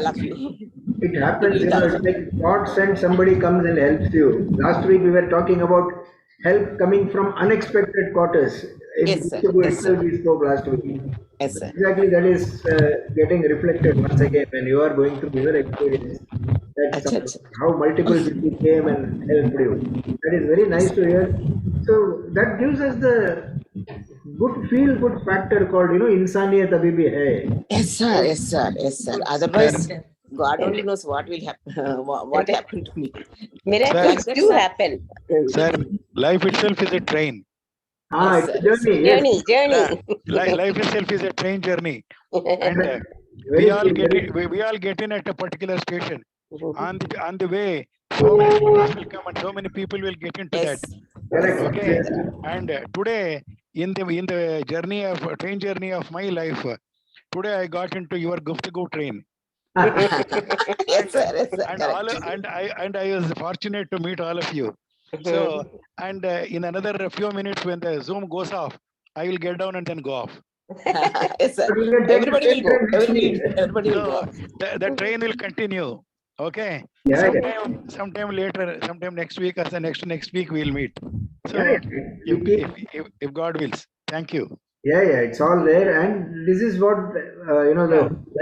of you. it happens, it's like God sent somebody comes and helps you. Last week we were talking about help coming from unexpected quarters. In Yes, sir. Guftagu Yes, sir. itself we spoke last week. Yes, sir. Exactly, that is getting reflected once again when you are going through your experience. That's Acha, acha. how multiple people came and helped you. That is very nice to hear. So that gives us the good feel good factor called insaniyat abhi bhi hai. Yes, sir. Yes, sir. Yes, sir. Otherwise, God only knows what will happen. What happened to me. Miracles Sir. do happen. Sir, life itself is a train. Ah, Yes, it's a sir. journey. Yes. Journey. Life itself is a train journey, and Very we all true, get very in, we all get in at a particular station. On the way, so many people will come and so many people will get into that. Yes. correct. Okay, Yes. and today in the journey of train journey of my life, today I got into your Guftagu train. Yes, sir. Yes, sir. And Correct. I was fortunate to meet all of you. So and in another few minutes when the Zoom goes off, I will get down and then go off. Yes, sir. But we can take Everybody the will go. same next week. Everybody will go. So the train will continue. Okay. Yeah, yeah. Sometime later, sometime next week or the next week we'll meet. So Yeah, yeah. We keep, if God wills, thank you. yeah, it's all there, and this is what the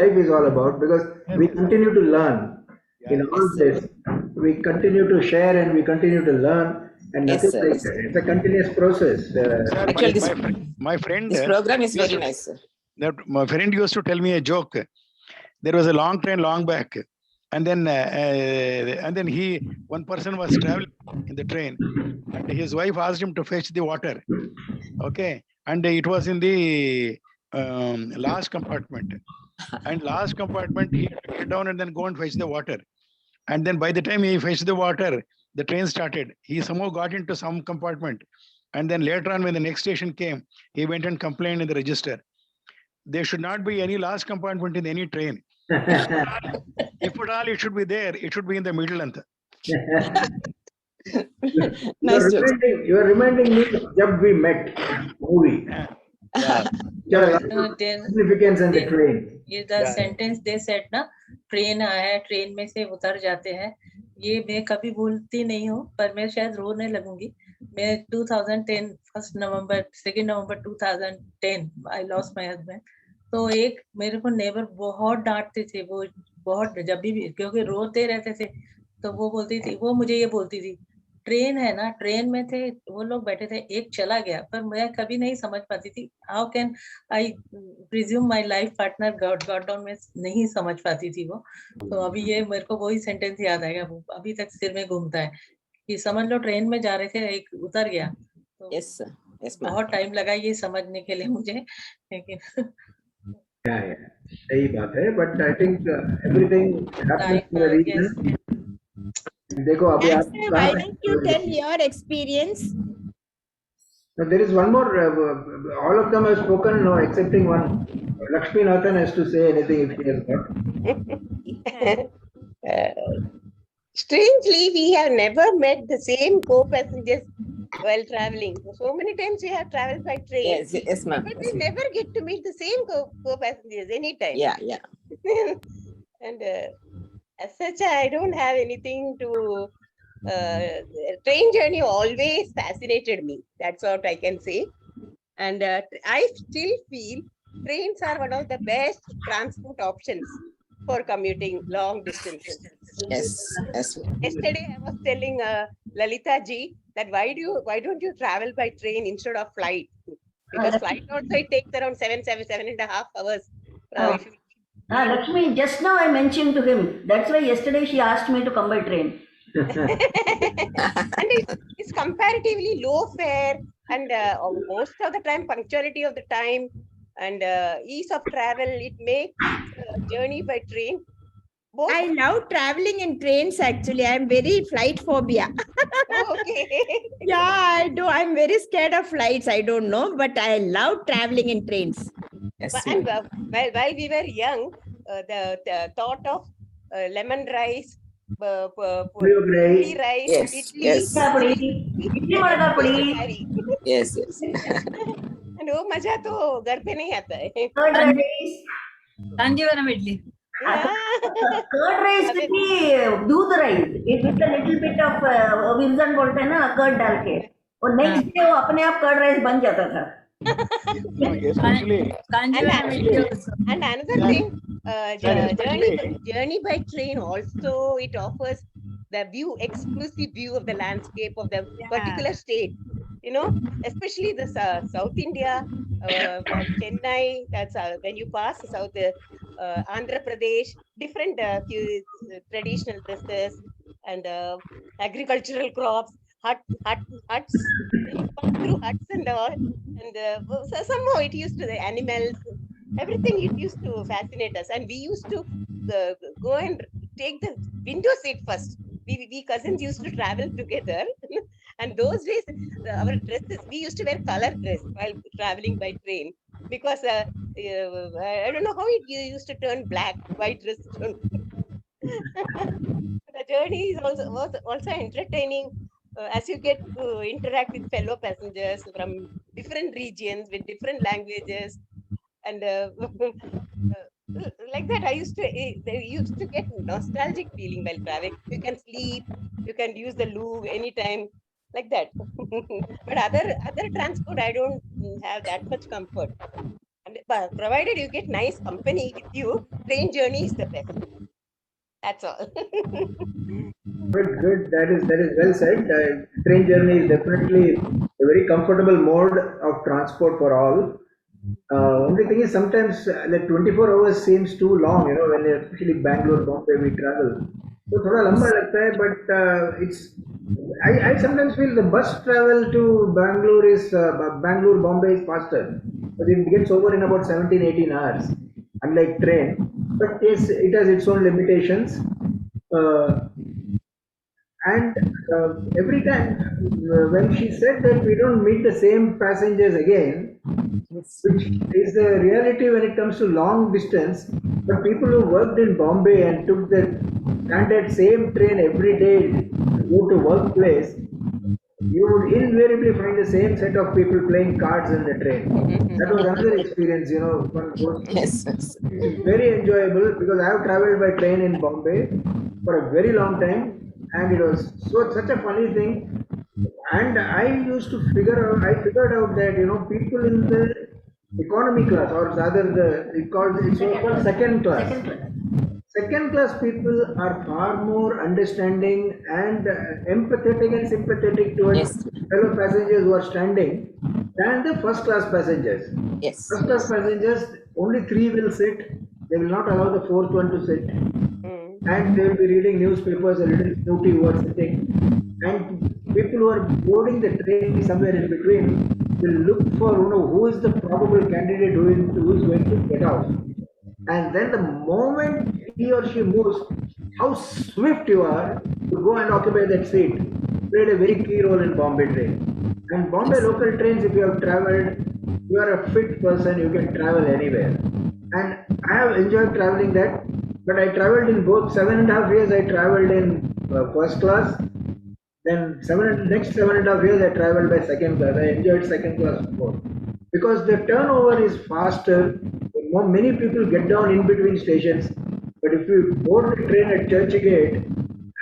life is all about because we continue to learn in all Yes, sir. this. We continue to share and we continue to learn, and Yes, nothing sir. like Yes, that. sir. It's a continuous process. Sir, Actually, my friend this program is used very to- nice, sir. that my friend used to tell me a joke. There was a long train long back, and then one person was traveling in the train, and his wife asked him to fetch the water. Okay, and it was in the last compartment. And last compartment, he had to get down and then go and fetch the water. And then by the time he fetched the water, the train started. He somehow got into some compartment. And then later on, when the next station came, he went and complained in the register. There should not be any last compartment in any train. If at all it should be there, it should be in the middle. Nice joke. You are reminding me of Jab We Met movie. Yeah. There are a lot then of significance in the train. ये the sentence they said ना, train आया है, train में से उतर जाते हैं, ये मैं कभी भूलती नहीं हूँ, पर मैं शायद रोने लगूंगी. मैं 2010 2 नवंबर 2010 I lost my husband. तो एक मेरे को नेबर बहुत डांटते थे, वो बहुत जब भी क्योंकि रोते रहते थे, तो वो बोलती थी, वो मुझे ये बोलती थी, ट्रेन है ना, ट्रेन में थे वो लोग बैठे थे, एक चला गया, पर मैं कभी नहीं समझ पाती थी how can I presume my life partner got down में नहीं समझ पाती थी वो. तो अभी ये मेरे को वही सेंटेंस याद आएगा, वो अभी तक सिर में घूमता है कि समझ लो ट्रेन में जा रहे थे, एक उतर गया. तो Yes, sir. Yes, ma'am. बहुत टाइम लगा ये समझने के लिए मुझे, लेकिन Yeah. सही बात है, but I think everything happens for a reason. देखो अभी Lax, आप sir, why don't you tell your experience? Now, there is one more. All of them have spoken, no, excepting one. Lakshmi Nathan has to say anything if he has not. Strangely, we have never met the same co-passengers while traveling. So many times we have traveled by train, Yes, yes, ma'am. but we never get to meet the same co-passengers anytime. Yeah, yeah. And as such, I don't have anything to. Train journey always fascinated me. That's what I can say. And I still feel trains are one of the best transport options for commuting long distances. Yes, yes. Yesterday, I was telling Lalita ji that why don't you travel by train instead of flight? Because flight also it takes around 7.5 hours. If you Lakshmi, just now I mentioned to him. That's why yesterday she asked me to come by train. and it's comparatively low fare and most of the time punctuality of the time and ease of travel. It makes journey by train. Both I love traveling in trains actually. I'm very flight phobia. okay. Yeah, I do. I'm very scared of flights. I don't know, but I love traveling in trains. Yes, And ma'am. while we were young, the thought of lemon rice, Puliyograi. tea rice, Yes, idli, yes. Idli मडगा पड़ी. Yes, yes. and वो मजा तो घर पे नहीं आता है. Curd rice. Kanjeevaram idli. Curd rice की दूध rice with a little bit of Virajan बोलते हैं ना curd डाल के और next day वो अपने आप curd rice बन जाता था. No, especially Kanjivaram idli also. And another Yeah. thing, especially- journey by train also, it offers the view, exclusive view of the landscape of the particular state. You know, especially the South India, Chennai. That's when you pass South Andhra Pradesh, different few traditional dresses and agricultural crops, huts. You pass through huts and all, and so somehow it used to the animals. Everything it used to fascinate us, and we used to go and take the window seat first. We cousins used to travel together, and those days our dresses, we used to wear color dress while traveling by train because I don't know how it used to turn black, white dress. The journey is was also entertaining as you get to interact with fellow passengers from different regions with different languages and like that. They used to get nostalgic feeling while traveling. You can sleep, you can use the loo anytime, like that. But other transport, I don't have that much comfort. And provided you get nice company with you, train journey is the best. That's all. Good. That is well said. Train journey is definitely a very comfortable mode of transport for all. Only thing is sometimes like 24 hours seems too long, when especially Bangalore, Bombay we travel. So थोड़ा लंबा लगता है, but I sometimes feel the bus travel to Bangalore, Bombay is faster, but it gets over in about 17, 18 hours, unlike train. But yes, it has its own limitations. Uh, and every time when she said that we don't meet the same passengers again, which is the reality when it comes to long distance, but people who worked in Bombay and took the standard same train every day to go to workplace, you would invariably find the same set of people playing cards in the train. That was another experience, one goes through. Yes. It's very enjoyable because I have traveled by train in Bombay for a very long time, and it was such a funny thing. And I figured out that people in the economy class, or rather it's called second class. Second class. Second class people are far more understanding and empathetic and sympathetic towards Yes. fellow passengers who are standing than the first class passengers. Yes. First class passengers, only 3 will sit. They will not allow the fourth one to sit. And they will be reading newspapers, a little snooty who are sitting. And people who are boarding the train somewhere in between will look for who is the probable candidate who is going to get out. And then the moment he or she moves, how swift you are to go and occupy that seat played a very key role in Bombay train. And Bombay local trains, if you have traveled, you are a fit person, you can travel anywhere. And I have enjoyed traveling that, but I traveled in both 7.5 years. I traveled in first class. Then next 7.5 years I traveled by second class. I enjoyed second class more because the turnover is faster. Many people get down in between stations, but if you board the train at Churchgate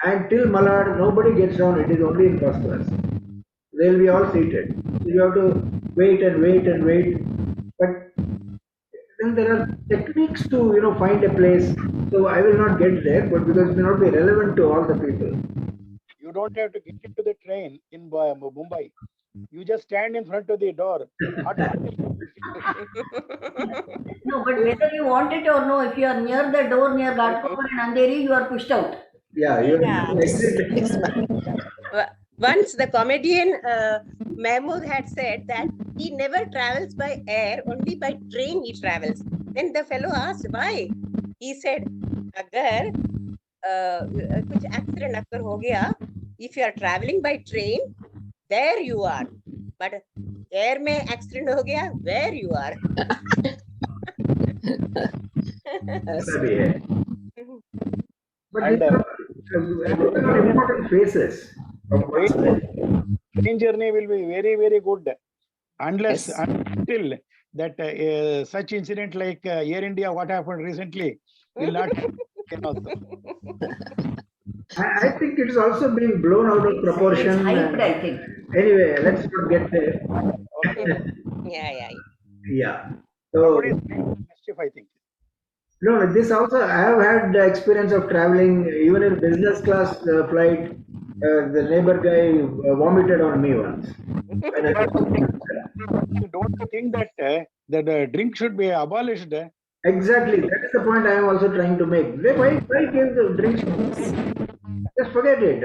and till Malad, nobody gets down. It is only in first class. They'll be all seated. So you have to wait and wait and wait. But then there are techniques to find a place. So I will not get there, but because it may not be relevant to all the people. You don't have to get into the train in Mumbai. You just stand in front of the door. No, but whether you want it or no, if you are near the door near Ghatkopar and Andheri, you are pushed out. Yeah, you Once the comedian Mahmood had said that he never travels by air, only by train he travels. Then the fellow asked why. He said, अगर कुछ accident अगर हो गया, if you are traveling by train, there you are. But air में accident हो गया, where you are. But these are important phases. Train journey will be very, very good unless Yes. until that such incident like Air India, what happened recently, will not can also. I think it's also being blown out of It's proportion. hyped, I think. Anyway, let's not get there. Yeah. Yeah. So, Somebody is doing mischief, I think. no, this also, I have had the experience of traveling, even in business class flight. The neighbor guy vomited on me once. When I- Don't you think that the drink should be abolished? Exactly, that is the point I am also trying to make. Why give the drinks? Just forget it.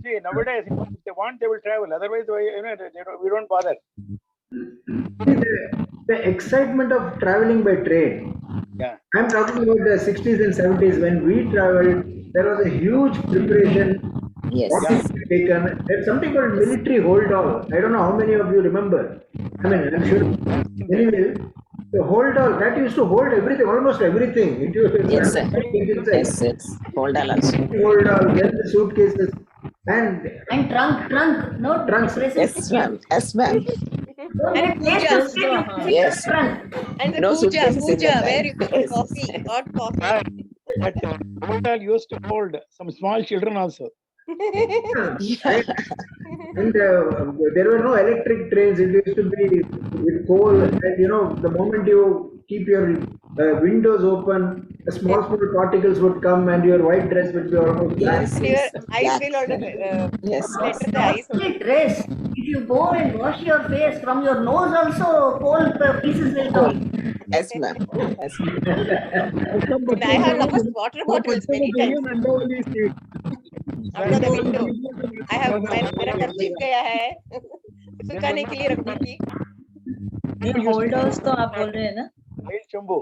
See, nowadays, if they want, they will travel. Otherwise, we don't bother. See, the excitement of traveling by train. Yeah. I'm talking about the 60s and 70s when we traveled. There was a huge preparation. Yes. What is taken? There's something called military hold all. I don't know how many of you remember. I mean, I'm sure. Anyway, the hold all that used to hold everything, almost everything. It used to Yes, sir. inside. Yes. Hold on also. Hold all, then the suitcases, and And trunk, no Trunks. Yes, ma'am. Yes, ma'am. Don't And get late pujas, to sleep, you can Yes. trunk. And the No puja, suitcases in the where bag. you get Yes. coffee, hot coffee. That hotel used to hold some small children also. Yeah. And there were no electric trains. It used to be with coal. And the moment you keep your windows open, the small particles would come, and your white dress would be almost black. Yes. And your Yes. eyes Black. will already Yes. splatter the eyes. Mostly dress. If you go and wash your face from your nose also, coal pieces will come. Yes, ma'am. Yes, ma'am. And I have lost water bottles many times. Window वाली seat Under the window. I have मेरा कर्चिफ गया है सुखाने के लिए रखी थी. ये होल्ड हाउस तो आप बोल रहे हैं ना, Chumbu.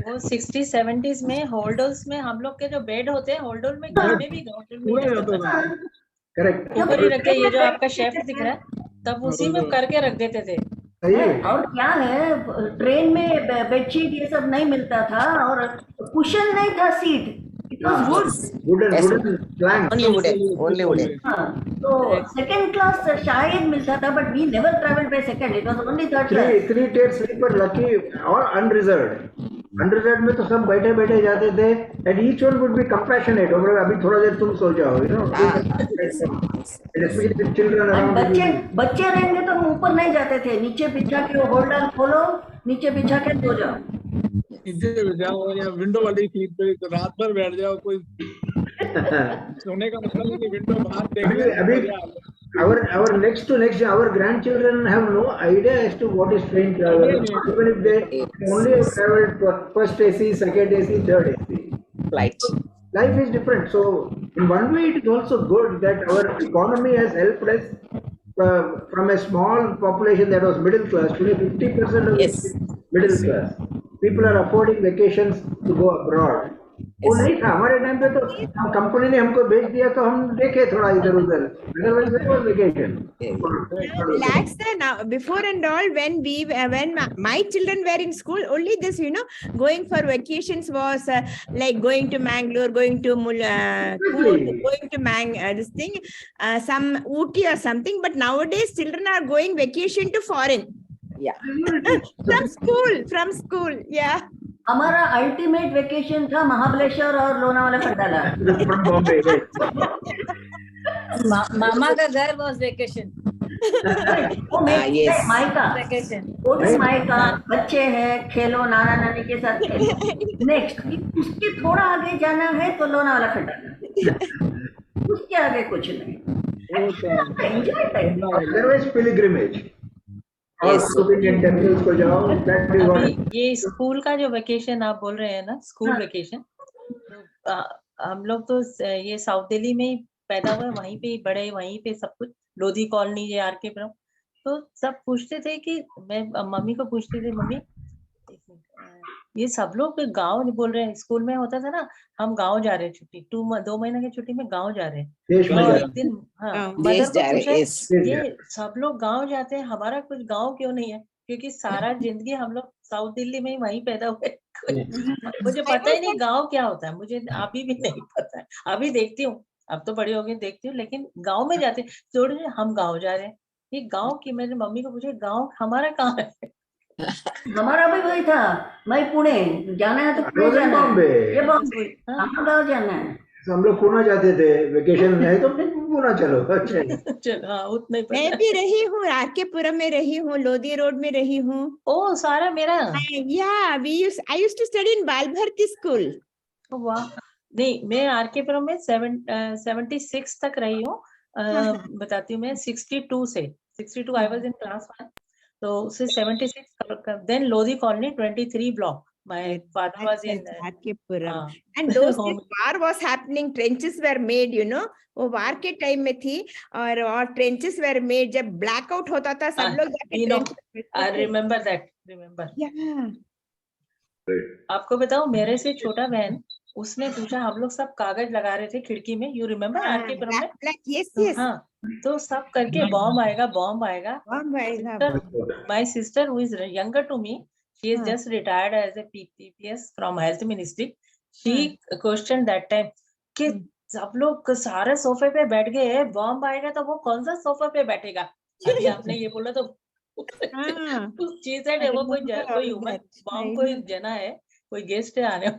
वो 60s 70s में होल्ड हाउस में हम लोग के जो बेड होते हैं होल्ड हाउस में घर में भी होटल में पूरा भी जाता था। Correct. ऊपर ही रखे, ये जो आपका शेफ दिख रहा है तब उसी में करके रख देते थे। सही है। और क्या है, ट्रेन में बेडशीट ये सब नहीं मिलता था और कुशन नहीं था seat. It was wood. Wooden plank. Only wooden. Only wooden. हाँ, तो सेकंड क्लास शायद मिलता था, but we never travelled by second. It was only third class. Three tier sleeper lucky or unreserved. Unreserved में तो सब बैठे बैठे जाते थे, and each one would be compassionate. और अभी थोड़ा देर तुम सो जाओ, especially with children around. बच्चे रहेंगे तो हम ऊपर नहीं जाते थे, नीचे बिछा के वो होल्डर खोलो, नीचे बिछा के सो जाओ. नीचे जाओ या विंडो वाली सीट पे तो रात भर बैठ जाओ. कोई सोने का मतलब है कि विंडो बाहर देख ले. Our next to next, our grandchildren have no idea as to what is train travel. Even if they only have traveled first AC, second AC, third AC. Flight. Life is different. So, in one way, it is also good that our economy has helped us from a small population that was middle class. Today, 50% of Yes. it is middle class. People are affording vacations to go abroad. वो नहीं था हमारे time पे, तो हम company ने हमको भेज दिया तो हम देखे थोड़ा इधर उधर. Otherwise, there was vacation. Lax now, before and all, when my children were in school, only this, going for vacations was like going to Mangalore, going to Coorg, going to this thing, some Ooty or something. But nowadays, children are going vacation to foreign. Yeah. From school, yeah. हमारा ultimate vacation था महाबलेश्वर और Lonavala Khandala. From Bombay, right? मामा का घर was vacation. वो yes. मायका, Vacation. वो भी मायका, बच्चे हैं, खेलो नाना नानी के साथ खेलो. नेक्स्ट उसके थोड़ा आगे जाना है तो लोनावाला खंडाला, उसके आगे कुछ नहीं. Enjoy time. Otherwise, pilgrimage. Yes. Indian temples को जाओ. That is what. अभी ये स्कूल का जो वेकेशन आप बोल रहे हैं ना, स्कूल वेकेशन, तो हम लोग तो ये साउथ दिल्ली में ही पैदा हुए, वहीं पे ही बड़े, वहीं पे सब कुछ, लोधी कॉलोनी ये आर.के. पुरम. तो सब पूछते थे कि मैं मम्मी को पूछती थी, मम्मी ये सब लोग गांव बोल रहे हैं. स्कूल में होता था ना, हम गांव जा रहे हैं छुट्टी, 2 महीने की छुट्टी में गांव जा रहे हैं. तो एक दिन मदर को पूछा, ये सब लोग गांव जाते हैं, हमारा कुछ गांव क्यों नहीं है? क्योंकि सारा जिंदगी हम लोग साउथ दिल्ली में ही वहीं पैदा हुए. मुझे पता ही नहीं गांव क्या होता है, मुझे अभी भी नहीं पता है. अभी देखती हूँ, अब तो बड़ी हो गई, देखती हूँ, लेकिन गांव में जाते थोड़े हम गांव जा रहे हैं. ये गांव की, मैंने मम्मी को पूछा गांव हमारा कहाँ है? हमारा भी वही था, मैं पुणे जाना है तो I पुणे was in जाना है, Bombay. ये बॉम्बे हाँ। कहाँ गाँव जाना है। तो हम लोग पुणे जाते थे, वेकेशन है तो पुणे चलो। अच्छा, चलो हाँ उतना ही मैं पता भी है। रही हूँ, आरके पुरम में रही हूँ, लोधी रोड में रही हूँ। ओ सारा मेरा Yeah, I used to study in बाल भारती स्कूल. वाह। नहीं मैं आरकेपुरम में 76 तक रही हूँ। बताती हूँ मैं 62 से 62 आई वाज इन क्लास 1, तो उससे 76 then Lodhi colony 23 block my father was in R K Puram. And those days war was happening, trenches were made, you know. वो वार के टाइम में थी और ट्रेंचेस वेर मेड. जब ब्लैकआउट होता था सब लोग जाके trenches आई में थे. Remember that remember. Yeah. आपको बताओ मेरे से छोटा बहन उसने पूछा, हम लोग सब कागज लगा रहे थे खिड़की में, यू रिमेम्बर आरकेपुरम में? Black, yes, तो yes. हाँ तो सब करके बॉम्ब आएगा बॉम्ब आएगा। Bomb आएगा. My sister who is younger to me, she is हाँ. just retired as a PPS from health ministry. She questioned that time कि सब लोग सारे सोफे पे बैठ गए, बॉम्ब आएगा तो वो कौन सा सोफा पे बैठेगा? अभी आपने ये बोला तो हाँ. उस चीज है वो कोई ह्यूमन बॉम्ब कोई जना है, कोई गेस्ट है आने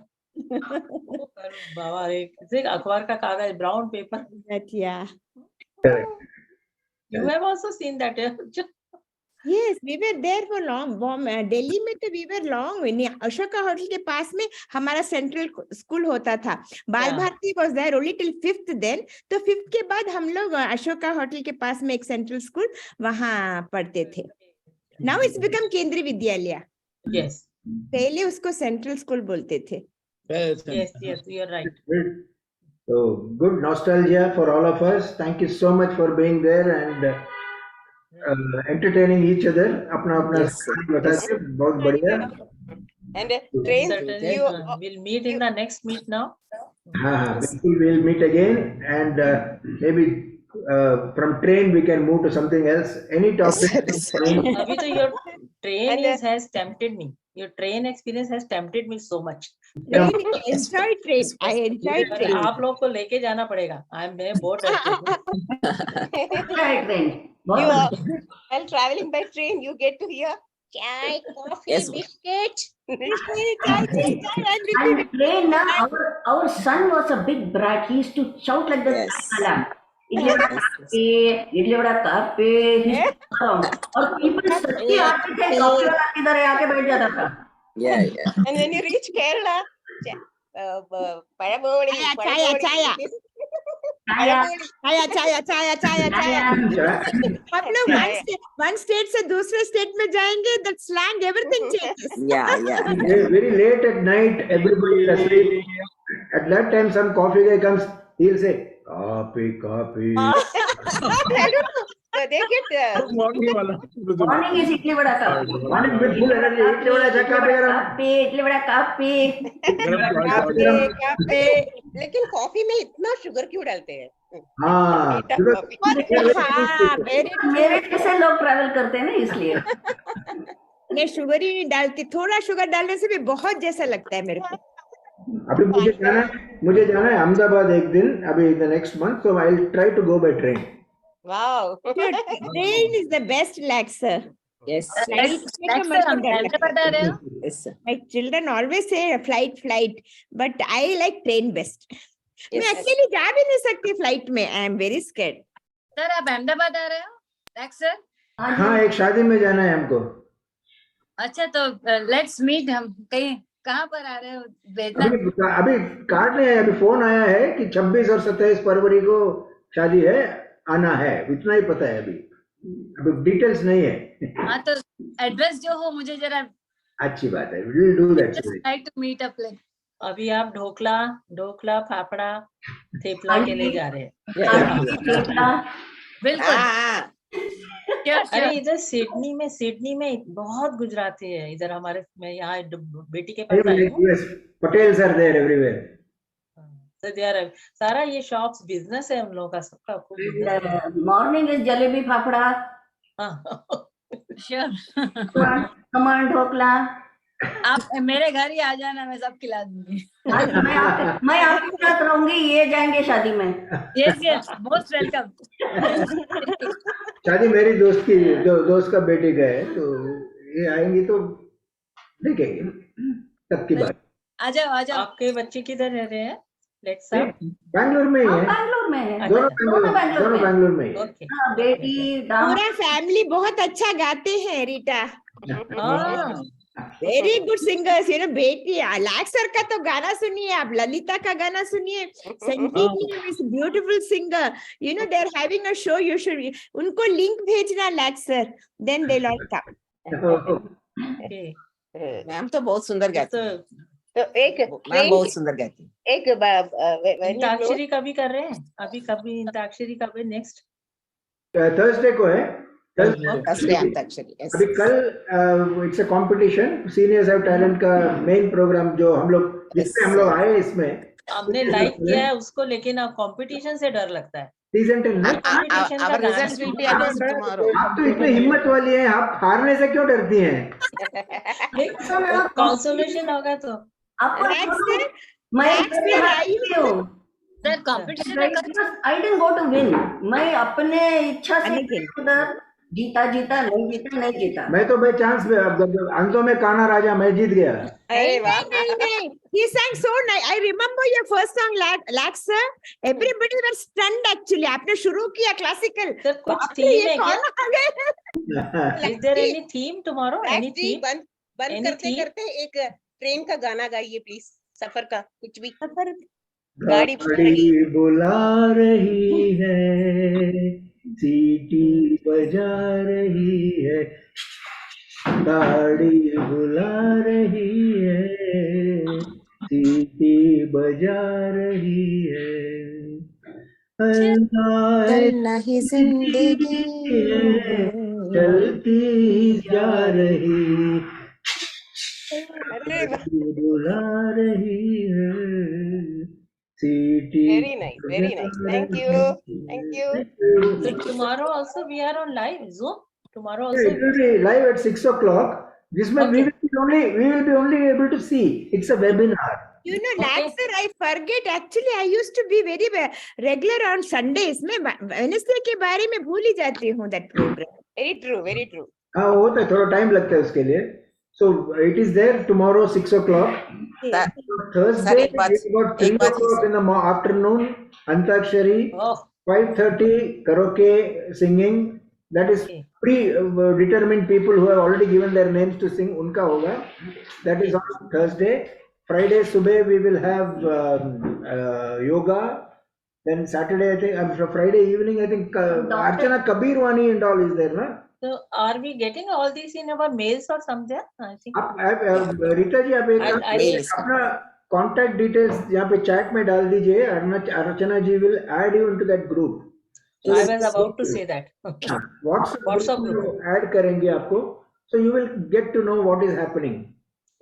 बाबा एक अखबार का कागज brown paper. That, yeah. You have also seen that? Yes, we were there for long. Delhi में तो we were long. Ashoka hotel के पास में हमारा सेंट्रल स्कूल होता था. बाल Yeah. Bharti was there only till 5th then. तो 5th के बाद हम लोग अशोका होटल के पास में एक सेंट्रल स्कूल वहाँ पढ़ते थे. Now it's become केंद्रीय विद्यालय. Yes. पहले उसको सेंट्रल स्कूल बोलते थे. Yes, yes, you are right. Good. So good nostalgia for all of us. Thank you so much for being there and entertaining each other. अपना अपना Yes, story बताते बहुत बढ़िया. And trains, Certainly, you, we'll meet in the next meet now. हाँ, बिल्कुल we'll meet again and maybe from train we can move to something else. Any topic. Abhi to your train And, has tempted me. Your train experience has tempted me so much. Train, I enjoy train. I enjoy पर train. आप लोग को लेके जाना पड़ेगा. मैं बहुत डरती हूँ. अच्छा है ट्रेन, you बहुत are, while traveling by train, you get to hear chai, coffee, Yes. biscuit. and train na, our son was a big brat. He used to shout like the Yes. alarm. Idli vada कापे, और people सच्ची आते थे, coffee वाला किधर है आके बैठ जाता था. Yeah, yeah. And when you reach Kerala, Paraboli, Chaya. हम लोग one state से दूसरे state में जाएंगे, that slang everything changes. Yeah, yeah. Very late at night, everybody is asleep. At that time, some coffee guy comes, he'll say, coffee. I don't know. They get morning वाला Morning is idli vada कापे. Morning with full energy, idli vada झक्का पे गरम. इडली वड़ा कापे. Cafe, लेकिन coffee में इतना sugar क्यों डालते हैं? हाँ, मीठा because कॉफी। हाँ, मेरे जैसे लोग ट्रैवल करते हैं ना इसलिए. मैं शुगर ही नहीं डालती, थोड़ा शुगर डालने से भी बहुत जैसा लगता है मेरे को. अभी मुझे जाना है अहमदाबाद एक दिन, अभी the next month, so I'll try to go by train. Wow. Train is the best, Lax, sir. Yes. Flight में तो मत डर. Yes, sir. My children always say flight, but I like train best. मैं Yes. अकेली जा भी नहीं सकती फ्लाइट में. I am very scared. Sir आप अहमदाबाद आ रहे हो Lax sir? हाँ, एक शादी में जाना है हमको. अच्छा तो लेट्स मीट. हम कहीं कहाँ पर आ रहे हो भेजना? अभी कार्ड नहीं है, अभी फोन आया है कि 26 और 27 फरवरी को शादी है, आना है, इतना ही पता है. अभी डिटेल्स नहीं है. हाँ तो एड्रेस जो हो मुझे जरा. अच्छी बात है, we'll do that. Try to meet up like. अभी आप ढोकला फाफड़ा थेपला के लिए जा रहे हैं. बिल्कुल. अरे इधर सिडनी में बहुत गुजराती है. इधर हमारे मैं यहाँ बेटी के पास आई हूँ. Yes, Patels are there everywhere. सारा ये शॉप्स बिजनेस है उन लोगों का, सबका खूब business है. Morning is jalebi fafda, sure. Khaman dhokla. आप मेरे घर ही आ जाना, मैं सब खिला दूंगी. मैं आपके साथ रहूंगी, ये जाएंगे शादी में. Yes most welcome. शादी मेरी दोस्त का बेटे का है, तो ये आएंगी तो देखेंगे तब की बात। आ जाओ आ जाओ। आपके बच्चे किधर रह रहे हैं? लेट्स बैंगलोर में ही हाँ है, बैंगलोर में है, अच्छा। दोनों बैंगलोर में ही है। ओके। हाँ बेटी दामाद पूरा फैमिली बहुत अच्छा गाते हैं रीटा, हाँ वेरी गुड सिंगर्स, बेटी लैक्स सर का तो गाना सुनिए, आप ललिता का गाना सुनिए, Sanjeev is beautiful singer, they are having a show, you should, उनको लिंक भेजना लैक्स sir, then they all come. Okay. Ma'am तो बहुत सुंदर गाती है, तो एक मैम बहुत सुंदर गाती है। एक when you close, अंताक्षरी कभी कर रहे हैं? अभी कभी अंताक्षरी कभी नेक्स्ट? थर्सडे को है, Thursday अंताक्षरी, yes. अभी कल it's a competition, seniors have talent का मेन प्रोग्राम जो हम लोग जिसमें हम लोग आए इसमें हमने लाइक किया है उसको, लेकिन अब कंपटीशन से डर लगता है। सीजन 10 हर competition का Our गाना results will be announced tomorrow. आप तो इतनी हिम्मत वाली हैं, आप हारने से क्यों डरती हैं? कंसोलेशन होगा तो। आपको लैक्स सर, मैं लैक्स सर आई हूँ, सर कंपटीशन है कल। I didn't go to win, मैं अपने इच्छा से Anything. उधर जीता नहीं जीता। मैं तो भाई चांस में अंतों में काना राजा मैं जीत गया। अरे वाह, नहीं, he sang so nice. I remember your first song, Lax sir. Everybody was stunned actually. आपने शुरू किया क्लासिकल, सर कुछ बाप रे, थीम ये है क्या? कौन आ गए? Is there any theme tomorrow? Any lakhs ji, theme? बंद Any करते theme? करते एक ट्रेन का गाना गाइए प्लीज, सफर का कुछ भी। गाड़ी बुला रही है, सीटी बजा रही है, गाड़ी बुला रही है, सीटी बजा रही है, चलना ही जिंदगी चलती जा रही, अरे वाह, बुला रही है, सीटी very nice, thank you. So tomorrow also we are on live Zoom. Tomorrow Yeah, also. it will be live at 6 o'clock. This one we will be only able to see. It's a webinar. Lax sir, I forget. Actually, I used to be very regular on Sundays. मैं Wednesday के बारे में भूल ही जाती हूँ that program. Very true. हाँ होता है, थोड़ा टाइम लगता है उसके लिए. So it is there tomorrow 6 o'clock. Thursday एक बात- it's about 3 एक बात o'clock in the afternoon. Antakshari. Oh, 5:30 karaoke singing. That is Okay. pre-determined people who have already given their names to sing. Unka hoga. That is on Thursday. Friday subah we will have yoga. Then Saturday I think Friday evening I think Archana Kabirwani and all is there, na? so are we getting all these in our mails or somewhere? I think. आप रीता जी आप एक काम I'll- करिए, अपना contact details यहाँ पे chat में डाल दीजिए. अर्चना जी will add you into that group. I was about to say that. WhatsApp group. group add करेंगे आपको, so you will get to know what is happening.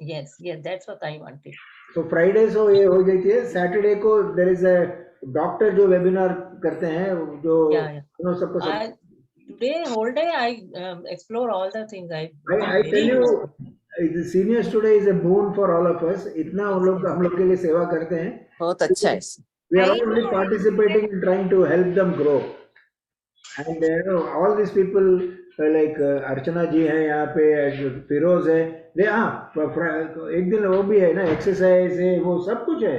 Yes, that's what I wanted. So Friday so ये हो जाती है. Saturday को there is a doctor जो webinar करते हैं, जो सबको Today whole day I explore all the things. I tell you, the seniors today is a boon for all of us. इतना हम लोग के लिए सेवा करते हैं. बहुत अच्छा है. We are only participating in trying to help them grow. And all these people like Archana ji है यहाँ पे, फिरोज है, वे एक दिन वो भी है ना, एक्सरसाइज है, वो सब कुछ है.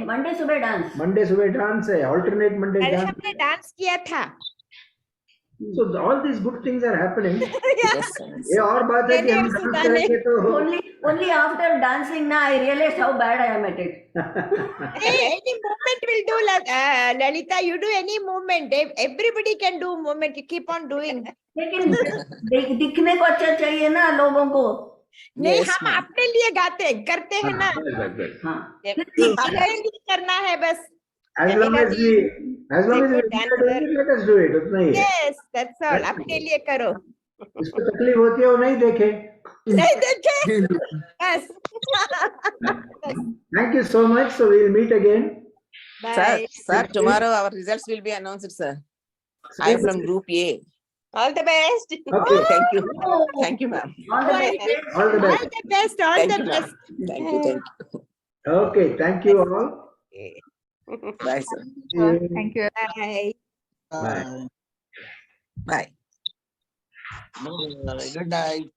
मंडे सुबह डांस है, ऑल्टरनेट मंडे कल डांस. हमने डांस किया था. So all these good things are happening. Yes, ये और बात है कि हम डांस करेंगे तो only after dancing now I realized how bad I am at it. Any movement will do, Lalita, you do any movement. Everybody can do movement. You keep on doing. लेकिन दिखने को अच्छा चाहिए ना लोगों को. नहीं, हम अपने लिए गाते करते हैं ना, हमें नहीं करना है बस. as long as we are doing it, let us do it. उतना ही है. Yes, that's all. अपने लिए करो. इसको तकलीफ होती है वो नहीं देखे. नहीं देखे. Yes. Thank you so much. So we will meet again. Bye. Sir, tomorrow our results will be announced, sir. I am from Group A. All the best. Okay. Thank you, ma'am. All the best. All the best. All Thank the you, ma'am. best. Thank you. Okay. Thank you all. Bye, sir. Thank you. Bye. Bye. Bye. Bye. Good night.